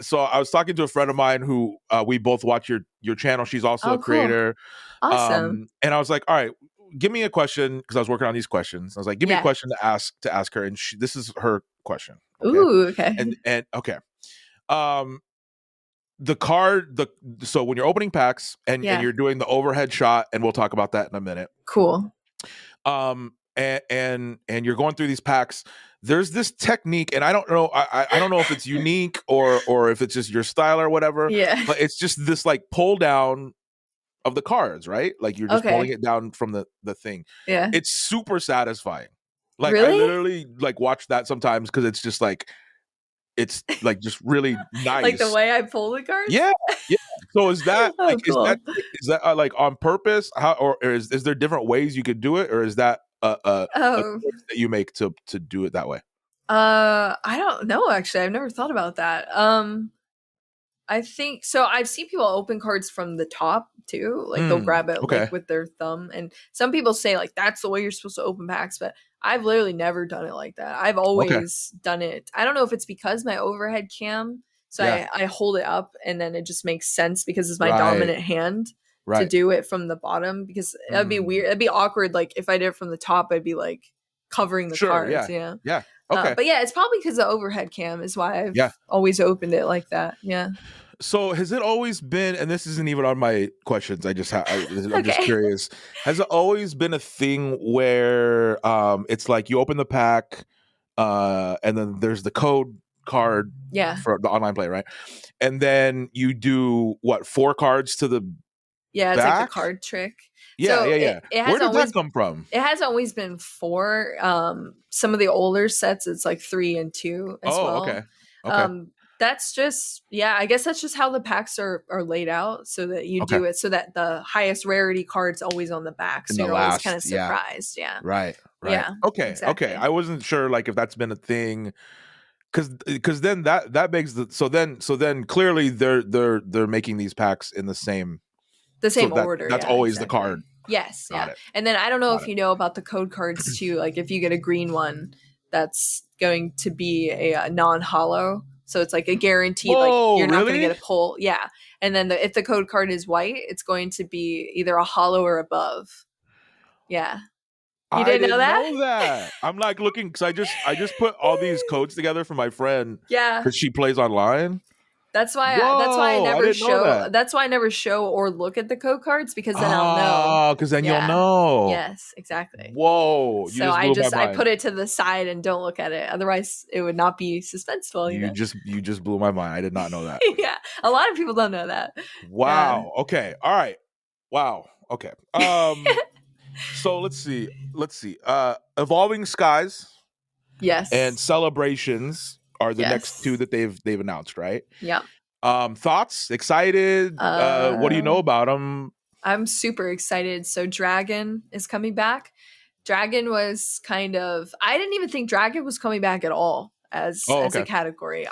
so I was talking to a friend of mine who we both watch your channel. She's also a creator. Cool. Awesome. And I was like, all right, give me a question, because I was working on these questions. I was like, give me a question to ask her, and this is her question. Okay? Ooh, okay. And okay. The card, so when you're opening packs and you're doing the overhead shot, and we'll talk about that in a minute. Cool. And you're going through these packs. There's this technique, and I don't know. I don't know if it's unique or if it's just your style or whatever. Yeah. But it's just this like pull down of the cards, right? Like you're just pulling it down from the thing. Yeah. It's super satisfying. Like really? I literally like watch that sometimes because it's just like just really nice. Like the way I pull the cards? Yeah. Yeah. So is that cool. is that like on purpose? How or is there different ways you could do it, or is that a choice that you make to do it that way? I don't know, actually. I've never thought about that. I think so. I've seen people open cards from the top too. Like they'll grab it like with their thumb. And some people say like that's the way you're supposed to open packs, but I've literally never done it like that. I've always done it. I don't know if it's because my overhead cam. So I hold it up and then it just makes sense because it's my dominant hand to do it from the bottom, because it'd be weird. It'd be awkward. Like if I did it from the top, I'd be like covering the cards. Yeah. Yeah. Okay. But yeah, it's probably because the overhead cam is why I've always opened it like that. Yeah. So has it always been, and this isn't even on my questions, I'm just curious, has it always been a thing where it's like you open the pack and then there's the code card for the online play, right? And then you do 4 cards to the it's back? like the card trick. Yeah, so yeah. Where did that come from? It has always been 4. Some of the older sets, it's like 3 and 2 as well. Okay. That's just, I guess that's just how the packs are laid out, so that you do it so that the highest rarity card's always on the back. So you're always kind of surprised. Yeah. Right. Yeah. Okay. Exactly. Okay. I wasn't sure like if that's been a thing. Because then that begs so then clearly they're making these packs in the same order. That's always the card. Yes. Got it. And then I don't know if you know about the code cards too. Like if you get a green one, that's going to be a non-hollow. So it's like a guaranteed, like you're not going to get a pull. Yeah. And then if the code card is white, it's going to be either a hollow or above. Yeah. You didn't know that? I'm like looking because I just put all these codes together for my friend. Yeah. Because she plays online. That's why I never show. That's why I never show or look at the code cards, because then I'll know. Oh, because then you'll know. Yes, exactly. Whoa! So I put it to the side and don't look at it. Otherwise, it would not be suspenseful. You just blew my mind. I did not know that. Yeah, a lot of people don't know that. Wow. Okay. All right. Wow. Okay. So let's see. Evolving Skies. Yes. And Celebrations are the next 2 that they've announced, right? Yeah. Thoughts? Excited? What do you know about them? I'm super excited. So Dragon is coming back. Dragon was I didn't even think Dragon was coming back at all as a category.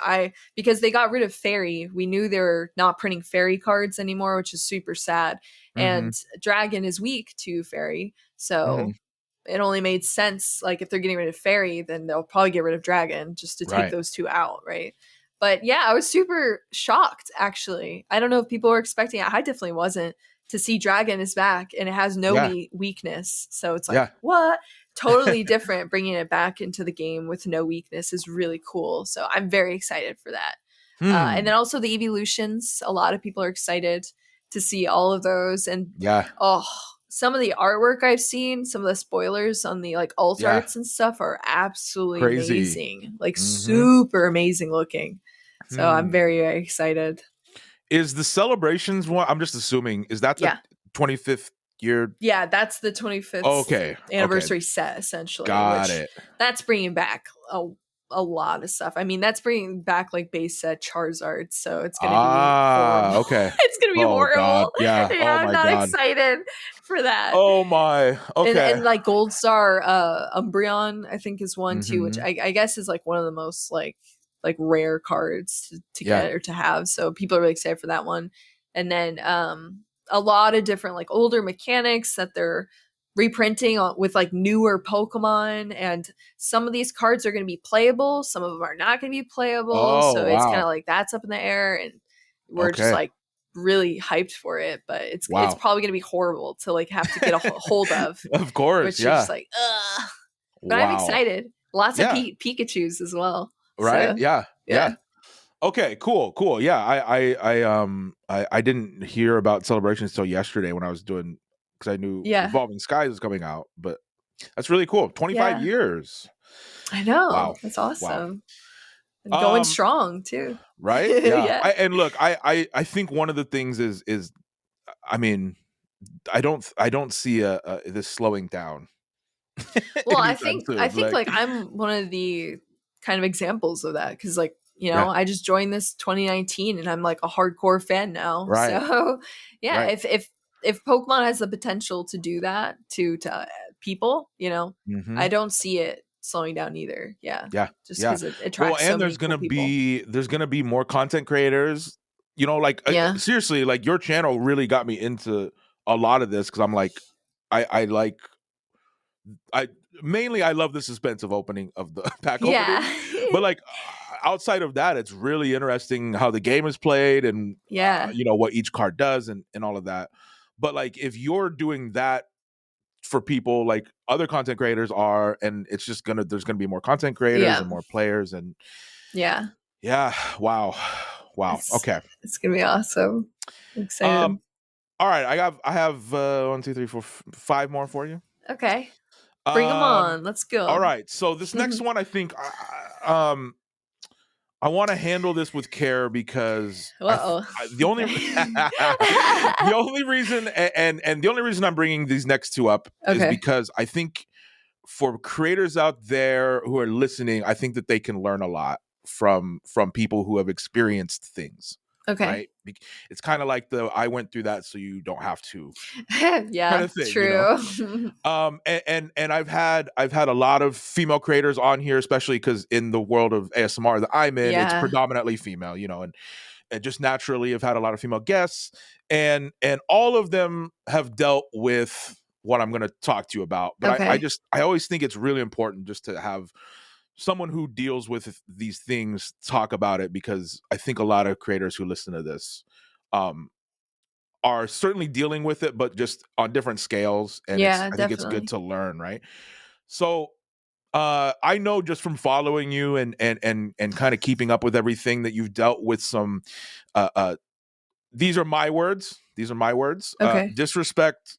Because they got rid of Fairy. We knew they were not printing Fairy cards anymore, which is super sad. Mm-hmm. And Dragon is weak to Fairy. So it only made sense, like if they're getting rid of Fairy, then they'll probably get rid of Dragon just to take those 2 out, right? But yeah, I was super shocked, actually. I don't know if people were expecting it. I definitely wasn't, to see Dragon is back and it has no weakness. So it's like, what? Totally different. Bringing it back into the game with no weakness is really cool. So I'm very excited for that. And then also the evolutions. A lot of people are excited to see all of those. And some of the artwork I've seen, some of the spoilers on the like alt arts and stuff are absolutely amazing. Like super amazing looking. So I'm very, very excited. Is the Celebrations one, I'm just assuming, is that the 25th year? Yeah, that's the 25th anniversary set, essentially. Got it. That's bringing back a lot of stuff. I mean, that's bringing back like base set Charizard, so it's gonna be horrible. Okay. It's gonna be horrible. God. Yeah. I'm not excited for that. Oh my. Okay. And like Gold Star Umbreon, I think, is one too, which I guess is like one of the most like rare cards to get or to have. So people are really excited for that one. And then a lot of different like older mechanics that they're reprinting with like newer Pokemon, and some of these cards are going to be playable, some of them are not going to be playable. So it's kind of like that's up in the air, and we're just like really hyped for it, but it's Wow. probably gonna be horrible to like have to get a hold of. Of course, which you're just like, ugh. But I'm Wow. excited. Lots of Yeah. Pikachus as well. Right? So, Yeah. Okay, cool. Yeah, I didn't hear about Celebrations until yesterday when I was doing, because I knew Evolving Skies was coming out, but that's really cool. 25 years. I know. Wow. That's awesome. Wow. And going strong too. Right? Yeah. Yeah. And look, I think one of the things is I mean, I don't see this slowing down. Well, I think like I'm one of the kind of examples of that, because like, you know, I just joined this 2019 and I'm like a hardcore fan now. Right. So yeah, if Pokemon has the potential to do that to people, you know, I don't see it slowing down either. Yeah. Just because it attracts so many cool people. There's gonna be more content creators. You know, like seriously, like your channel really got me into a lot of this, because I'm like, I mainly I love the suspense of opening of the pack opening, but like outside of that, it's really interesting how the game is played and you know, what each card does and all of that. But like if you're doing that for people, like other content creators are, and it's just there's gonna be more content creators and more players, and wow. Okay, it's gonna be awesome. I'm excited. All right, I have 1, 2, 3, 4, 5 more for you. Okay, bring them on. Let's go. All right, so this next one, I think I want to handle this with care, because the only reason and the only reason I'm bringing these next two up is because I think for creators out there who are listening, I think that they can learn a lot from people who have experienced things. Okay. Right? It's kind of like the I went through that so you don't have to. Yeah, kind of thing, true. You know? And I've had a lot of female creators on here, especially because in the world of ASMR that I'm in, it's predominantly female, you know, and just naturally I've had a lot of female guests, and all of them have dealt with what I'm going to talk to you about. But I always think it's really important just to have someone who deals with these things talk about it, because I think a lot of creators who listen to this are certainly dealing with it, but just on different scales. And I think it's good to learn, right? So I know just from following you and kind of keeping up with everything that you've dealt with some these are my words. Disrespect,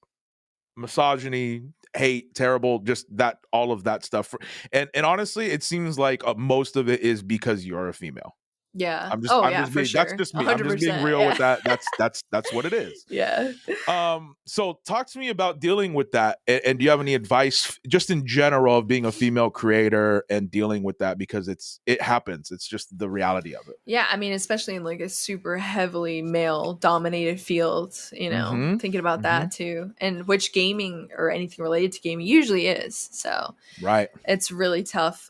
misogyny, hate, terrible, just that, all of that stuff. And honestly, it seems like most of it is because you're a female. Yeah. I'm just being, that's just me. I'm just being real with that. That's what it is. Yeah. So talk to me about dealing with that. And do you have any advice just in general of being a female creator and dealing with that? Because it happens. It's just the reality of it. Yeah. I mean, especially in like a super heavily male dominated field, you know, thinking about that too. And which gaming or anything related to gaming usually is. So it's really tough.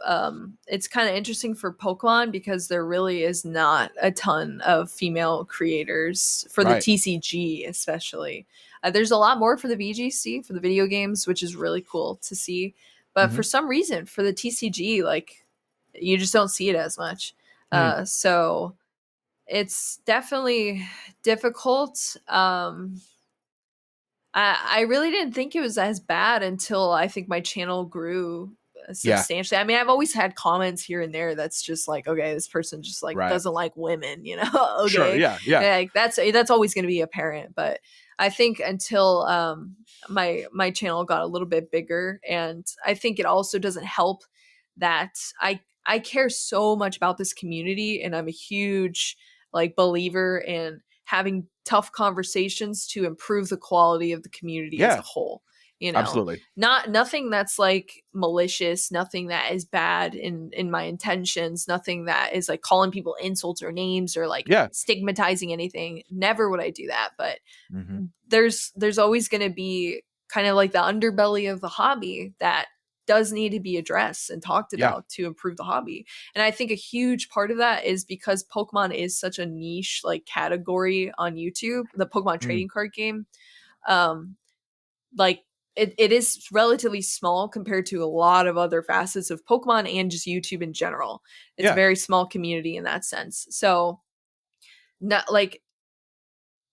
It's kind of interesting for Pokemon because there really is not a ton of female creators for the TCG, especially. There's a lot more for the VGC, for the video games, which is really cool to see. But for some reason, for the TCG, like you just don't see it as much. So it's definitely difficult. I really didn't think it was as bad until I think my channel grew substantially. I mean, I've always had comments here and there that's just like, okay, this person just like doesn't like women, you know? Okay. Sure, yeah. Like that's always going to be apparent. But I think until my channel got a little bit bigger, and I think it also doesn't help that I care so much about this community, and I'm a huge like believer in having tough conversations to improve the quality of the community as a whole. You know, absolutely. Nothing that's like malicious, nothing that is bad in my intentions, nothing that is like calling people insults or names or like stigmatizing anything. Never would I do that. But there's always going to be kind of like the underbelly of the hobby that does need to be addressed and talked about to improve the hobby. And I think a huge part of that is because Pokemon is such a niche like category on YouTube, the Pokemon trading card game. Like it is relatively small compared to a lot of other facets of Pokemon and just YouTube in general. It's a very small community in that sense. So not like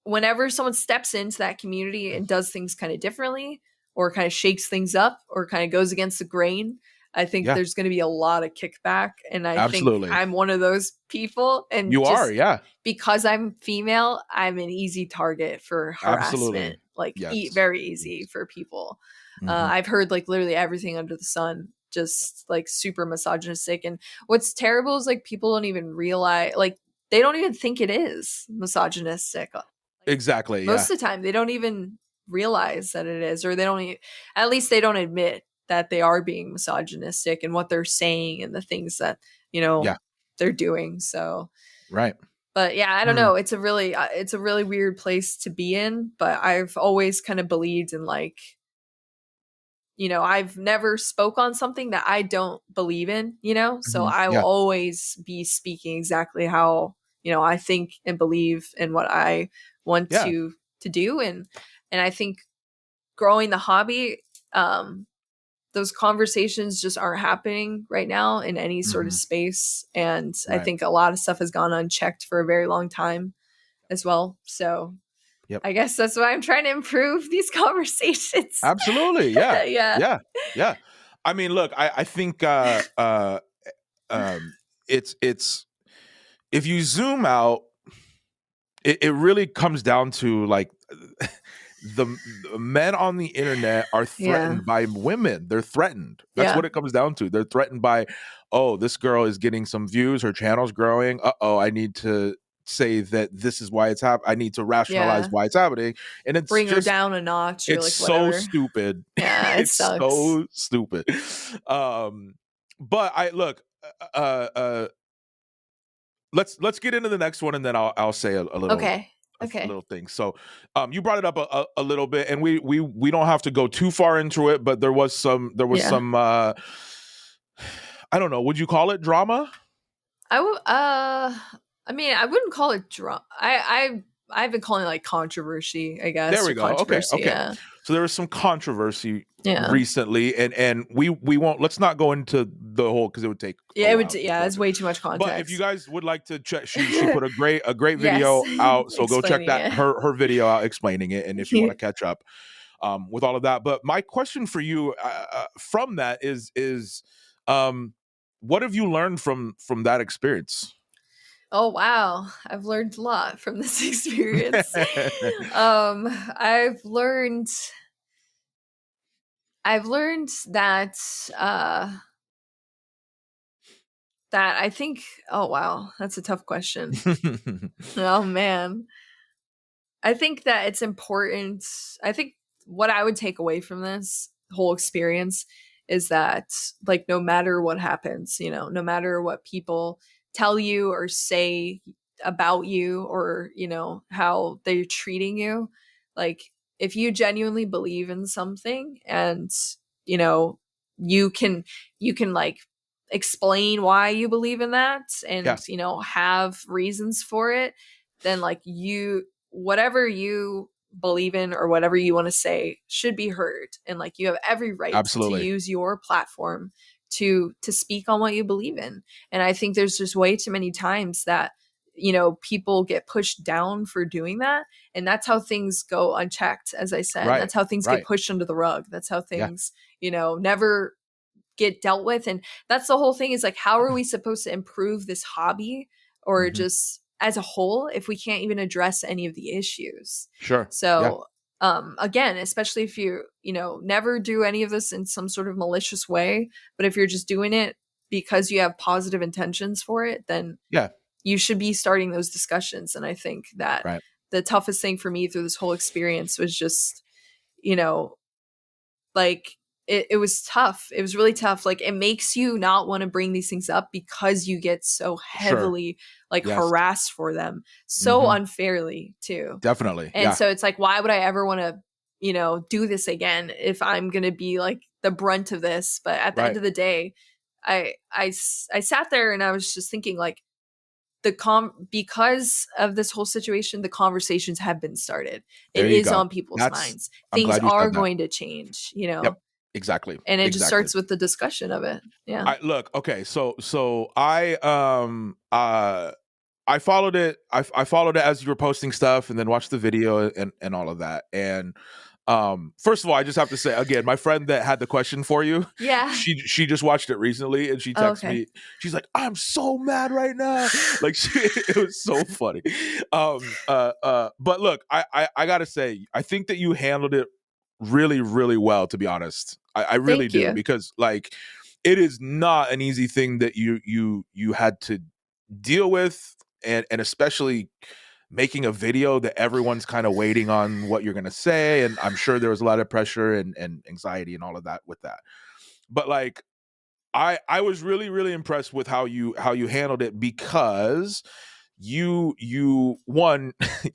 whenever someone steps into that community and does things kind of differently or kind of shakes things up or kind of goes against the grain, I think there's going to be a lot of kickback. And I think I'm one of those people. And you are, yeah. Because I'm female, I'm an easy target for harassment. Like very easy for people. I've heard like literally everything under the sun, just like super misogynistic. And what's terrible is like people don't even realize, like they don't even think it is misogynistic. Like, exactly. Most of the time they don't even realize that it is, or they don't at least they don't admit that they are being misogynistic and what they're saying and the things that, you know, they're doing. So, right. But yeah, I don't know. It's a really weird place to be in, but I've always kind of believed in like, you know, I've never spoke on something that I don't believe in, you know? So I will always be speaking exactly how, you know, I think and believe in what I want to do. And I think growing the hobby, those conversations just aren't happening right now in any sort of space. And I think a lot of stuff has gone unchecked for a very long time as well. So I guess that's why I'm trying to improve these conversations. Absolutely. Yeah. Yeah. I mean, look, I think it's if you zoom out, it really comes down to like the men on the internet are threatened by women. They're threatened. That's what it comes down to. They're threatened by, oh, this girl is getting some views, her channel's growing. I need to say that this is why it's happening. I need to rationalize why it's happening. And it's bring her down a notch. It's so stupid. Yeah, it's sucks. so stupid. But I look, let's get into the next one, and then I'll say a little. Okay. Little thing. So you brought it up a little bit, and we don't have to go too far into it, but there was some I don't know, would you call it drama? I mean, I wouldn't call it drama. I've been calling it like controversy, I guess. There we go. Okay. Yeah. So there was some controversy recently, and we won't. Let's not go into the whole because it would take. It's way too much context. But if you guys would like to check, she put a great video out. So go check that her video out explaining it, and if you want to catch up with all of that. But my question for you from that is what have you learned from that experience? Oh, wow. I've learned a lot from this experience. I've learned that I think, oh, wow, that's a tough question. Oh, man. I think that it's important. I think what I would take away from this whole experience is that, like, no matter what happens, you know, no matter what people tell you or say about you or, you know, how they're treating you, like, if you genuinely believe in something and, you know, you can like explain why you believe in that and, you know, have reasons for it, then like whatever you believe in or whatever you want to say should be heard. And like, you have every right to use your platform to speak on what you believe in. And I think there's just way too many times that, you know, people get pushed down for doing that. And that's how things go unchecked. As I said, that's how things get pushed under the rug. That's how things, you know, never get dealt with. And that's the whole thing, is like, how are we supposed to improve this hobby or just as a whole if we can't even address any of the issues? So again, especially if you know, never do any of this in some sort of malicious way, but if you're just doing it because you have positive intentions for it, then you should be starting those discussions. And I think that the toughest thing for me through this whole experience was just, you know, like, it was tough. It was really tough. Like, it makes you not want to bring these things up because you get so heavily harassed for them so unfairly too. Definitely. And so it's like, why would I ever want to, you know, do this again if I'm going to be like the brunt of this? But at the end of the day, I sat there and I was just thinking, like, because of this whole situation, the conversations have been started. It is on people's minds. Things are going to change, you know? Exactly. And it just starts with the discussion of it. Yeah. Look, okay. So I I followed it. I followed it as you were posting stuff, and then watched the video and all of that. And first of all, I just have to say again, my friend that had the question for you, Yeah. she just watched it recently, and she texted me. She's like, "I'm so mad right now." Like, it was so funny. But look, I gotta say, I think that you handled it really, really well. To be honest, I really do, because like, it is not an easy thing that you had to deal with, and especially making a video that everyone's kind of waiting on what you're going to say. And I'm sure there was a lot of pressure and anxiety and all of that with that. But like, I was really, really impressed with how you handled it, because you one,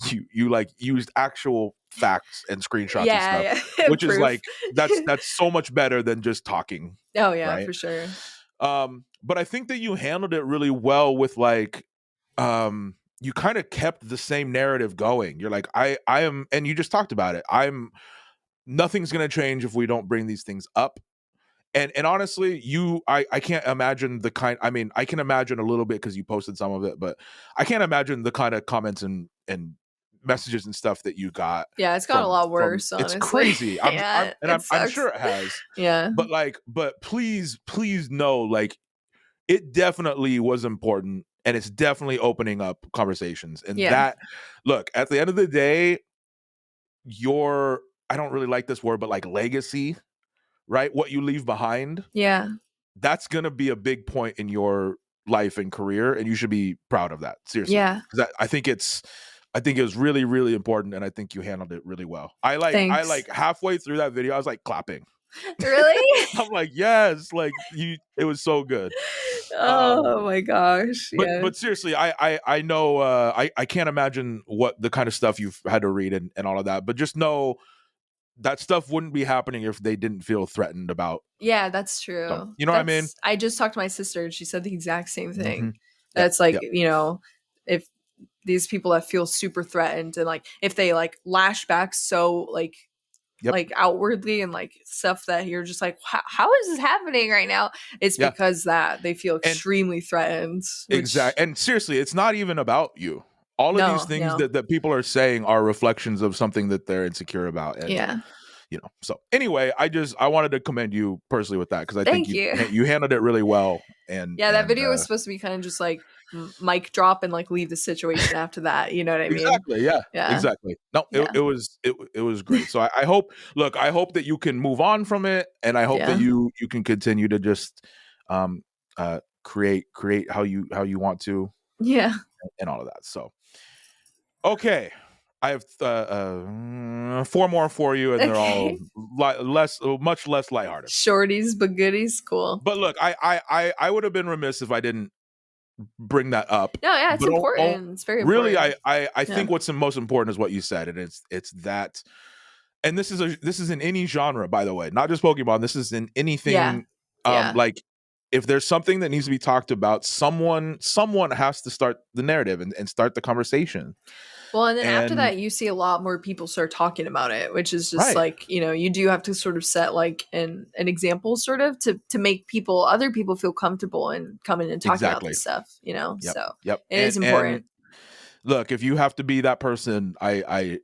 you like used actual facts and screenshots and stuff, which is like, that's so much better than just talking. Oh yeah, right? for sure. But I think that you handled it really well with like, you kind of kept the same narrative going. You're like, I am, and you just talked about it. Nothing's going to change if we don't bring these things up. And honestly, I can't imagine the kind, I mean, I can imagine a little bit because you posted some of it, but I can't imagine the kind of comments and messages and stuff that you got. Yeah, it's got a lot worse, honestly. It's crazy. I'm sure it has. Yeah. But please know, like, it definitely was important, and it's definitely opening up conversations. And that, look, at the end of the day, I don't really like this word, but like legacy, right? What you leave behind. Yeah. That's going to be a big point in your life and career, and you should be proud of that. Seriously. Yeah. Because I think it was really, really important, and I think you handled it really well. I like halfway through that video, I was like clapping. Really? I'm like, yes, like it was so good. Oh my gosh. But seriously, I know, I can't imagine what the kind of stuff you've had to read and all of that, but just know that stuff wouldn't be happening if they didn't feel threatened about. Yeah, that's true. So, you know what I mean? I just talked to my sister, and she said the exact same thing. Mm-hmm. That's like, you know, if these people that feel super threatened, and like if they like lash back so like like outwardly and like stuff that you're just like, how is this happening right now? It's because that they feel extremely threatened. Exactly. And seriously, it's not even about you. All of these things that people are saying are reflections of something that they're insecure about. And, you know, so anyway, I wanted to commend you personally with that, because I think you handled it really well. And that video was supposed to be kind of just like mic drop and like leave the situation after that. You know what I mean? Exactly. Yeah. Exactly. No, it was great. So I hope that you can move on from it, and I hope that you can continue to just create how you want to. Yeah. And all of that. So, okay, I have 4 more for you, and they're all much less lighthearted. Shorties but goodies, cool. But look, I would have been remiss if I didn't bring that up. No, yeah, it's important. It's very important. Really, I think what's the most important is what you said, and it's that. And this is in any genre, by the way, not just Pokemon. This is in anything. Like, if there's something that needs to be talked about, someone has to start the narrative and start the conversation. Well, and then after that, you see a lot more people start talking about it, which is just like, you know, you do have to sort of set like an example sort of to make other people feel comfortable and coming and talking about this stuff, you know? So it is important. Look, if you have to be that person, I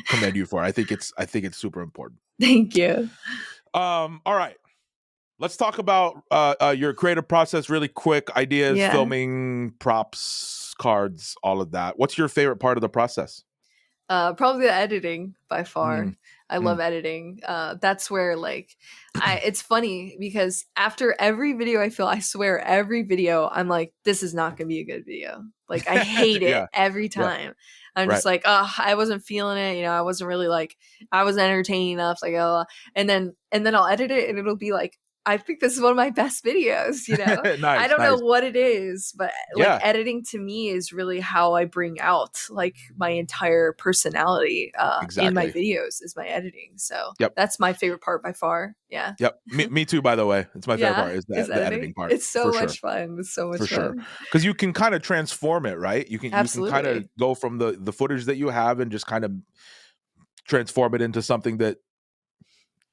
commend you for it. I think it's super important. Thank you. All right. Let's talk about your creative process really quick. Ideas, filming, props, cards, all of that. What's your favorite part of the process? Probably the editing by far. I love editing. That's where like it's funny because after every video, I swear every video I'm like, this is not gonna be a good video. Like I hate it every time. I'm just like, oh, I wasn't feeling it. You know, I wasn't really like, I wasn't entertaining enough. Like, and then I'll edit it and it'll be like, I think this is one of my best videos, you know? I don't know what it is, but like editing to me is really how I bring out like my entire personality in my videos is my editing. So that's my favorite part by far. Yeah. Yep. Me too, by the way. It's my favorite part is the editing part. It's so much fun. It's so much fun. Because you can kind of transform it, right? You can kind of go from the footage that you have and just kind of transform it into something that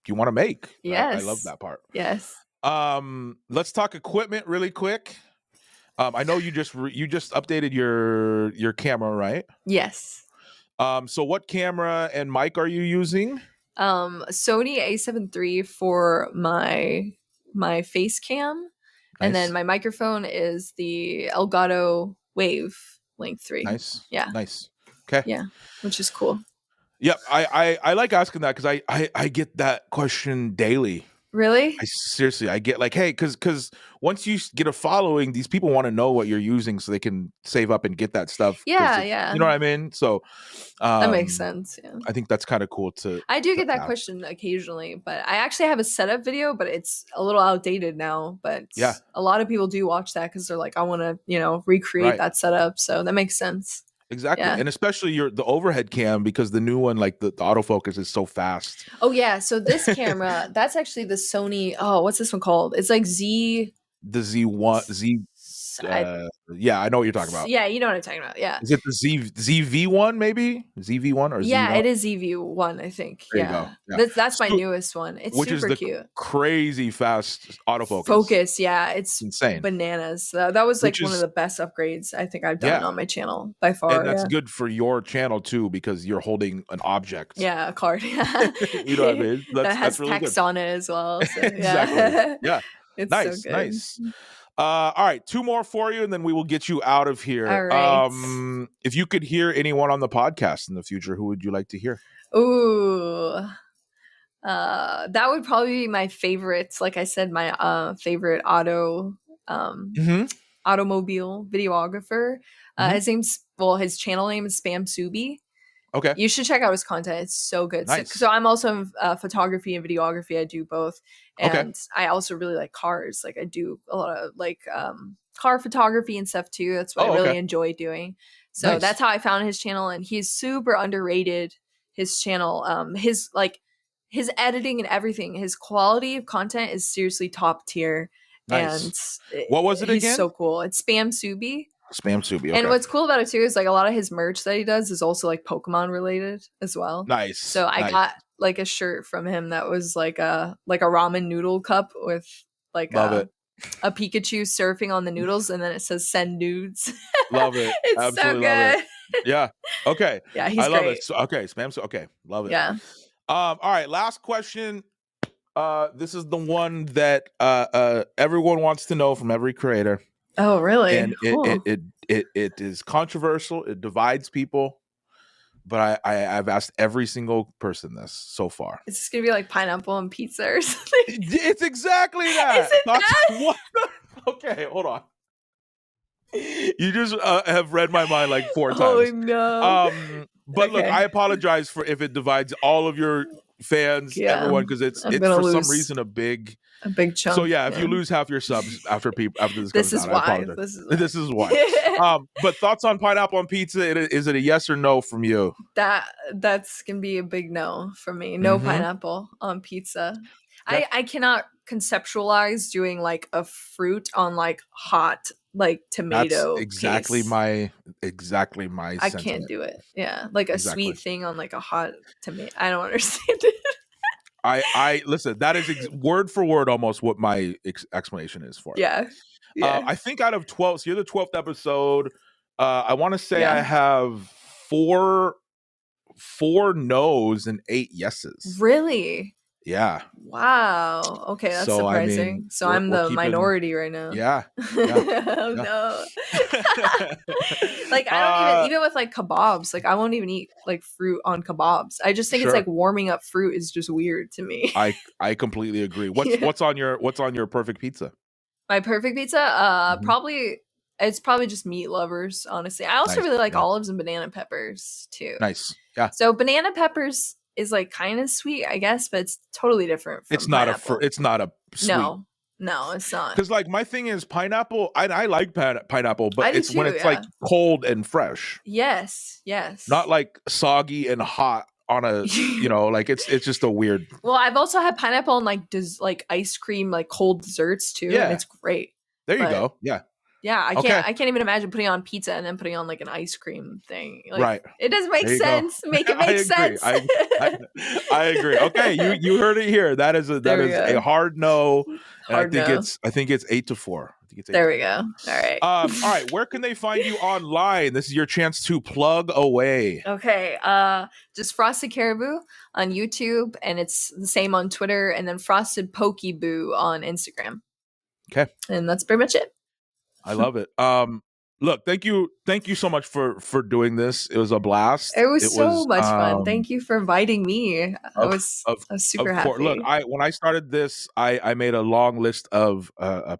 you want to make. Yes. I love that part. Yes. Let's talk equipment really quick. I know you just updated your camera, right? Yes. So what camera and mic are you using? Sony A7 III for my face cam, and then Nice. my microphone is the Elgato Wave Link 3. Nice. Yeah. Nice. Okay. Yeah, which is cool. Yep. I like asking that because I get that question daily. Really? I get like, hey, because once you get a following, these people want to know what you're using so they can save up and get that stuff. Yeah, You know what I mean? So that makes sense. Yeah. I think that's kind of cool I do get that ask. question occasionally, but I actually have a setup video, but it's a little outdated now. But Yeah. a lot of people do watch that because they're like, I want to, recreate that setup. So that makes sense. Exactly. Yeah. And especially the overhead cam, because the new one, like the autofocus is so fast. Oh yeah. So this camera, that's actually the Sony. Oh, what's this one called? It's like The Z1 yeah, I know what you're talking about. Yeah, you know what I'm talking about. Yeah. Is it the ZV1 maybe? ZV1 or yeah, Z1? it is ZV1, I think. There yeah. You go. Yeah. That's my newest one. It's which super is the cute. Crazy fast autofocus. Focus, yeah. It's insane. Bananas. That was like one of the best upgrades I think I've done on my channel by far. And that's good for your channel too, because you're holding an object. Yeah, a card. Yeah. You know what I mean? That has really text good. on it as well. So, yeah. Exactly. Yeah. It's nice, so good. Nice. All right, 2 more for you, and then we will get you out of here. All right. If you could hear anyone on the podcast in the future, who would you like to hear? Ooh. That would probably be my favorites. Like I said, my favorite automobile videographer. His channel name is Spam Subi. Okay. You should check out his content. It's so good. Nice. So I'm also in photography and videography. I do both. And I also really like cars. Like I do a lot of car photography and stuff too. That's what I really enjoy doing. So that's how I found his channel, and he's super underrated. His channel, his editing and everything, his quality of content is seriously top tier. Nice. And what was it again? He's so cool. It's Spam Subi. Spam Subi. Okay. And what's cool about it too is like a lot of his merch that he does is also like Pokemon related as well. Nice. So I got like a shirt from him that was like a ramen noodle cup with like a Pikachu surfing on the noodles, and then it says "send nudes." Love it. It's Absolutely so good. Love it. Yeah. Okay. Yeah, he's love great. it. So, okay, Spam. Okay, love it. Yeah. All right. Last question. This is the one that everyone wants to know from every creator. Oh, really? And cool. it is controversial. It divides people. But I've asked every single person this so far. Is this gonna be like pineapple and pizza or something? It's exactly that. Is it that? Okay, hold on. You just have read my mind like 4 times. Oh no. But look, I apologize for if it divides all of your fans, everyone, because it's for some reason a big chunk. So yeah, if you lose half your subs after this comes out, I apologize. This is why. But thoughts on pineapple on pizza? Is it a yes or no from you? That's gonna be a big no for me. No pineapple on pizza. Yep. I cannot conceptualize doing like a fruit on like hot like tomato. That's exactly paste. my I can't do it. Yeah, like a sweet thing on like a hot tomato. I don't understand it. I listen. That is word for word almost what my explanation is for it. Yeah. I think out of 12, so you're the 12th episode. I want to say I have four no's and 8 yeses. Really? Yeah. Wow. Okay, that's surprising. I mean, so I'm the minority right now. Yeah. Oh no. Like I don't even with like kebabs. Like I won't even eat like fruit on kebabs. I just think it's like warming up fruit is just weird to me. I completely agree. What's on your perfect pizza? My perfect pizza? It's probably just meat lovers, honestly. I also really like olives and banana peppers too. Nice. Yeah. So banana peppers is like kind of sweet, I guess, but it's totally different from it's not pineapple. It's not a sweet. No, it's not. Because like my thing is pineapple. I like pineapple, but it's when it's like cold and fresh. Yes. Not like soggy and hot on a like it's just a weird. Well, I've also had pineapple on like ice cream, like cold desserts too, and it's great. There you go. Yeah. Yeah, I Okay. can't even imagine putting on pizza and then putting on like an ice cream thing. Like, Right. it doesn't make sense. Go. Make it make sense. I agree. Okay, you heard it here. That is a hard no. And I think it's 8-4. I think it's 8. There we go. All right. All right. Where can they find you online? This is your chance to plug away. Okay. Just Frosted Caribou on YouTube, and it's the same on Twitter, and then Frosted Pokeboo on Instagram. Okay. And that's pretty much it. I love it. Look, thank you so much for doing this. It was a blast. It was so much fun. Thank you for inviting me. I was super happy. Look, when I started this, I made a long list of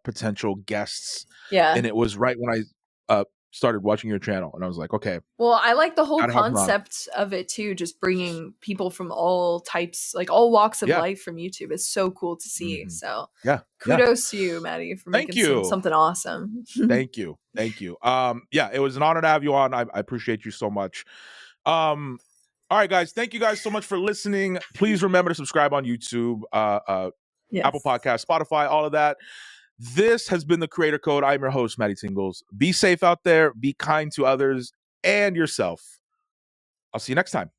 potential guests. Yeah. And it was right when I started watching your channel, and I was like, okay. Well, I like the whole concept of it too, just bringing people from all types, like all walks of life from YouTube. It's so cool to see. Mm-hmm. So kudos to you, Matty, for making something awesome. Thank you. It was an honor to have you on. I appreciate you so much. All right, guys. Thank you guys so much for listening. Please remember to subscribe on YouTube, Apple Podcasts, Spotify, all of that. This has been The Creator Code. I'm your host, MattyTingles. Be safe out there. Be kind to others and yourself. I'll see you next time.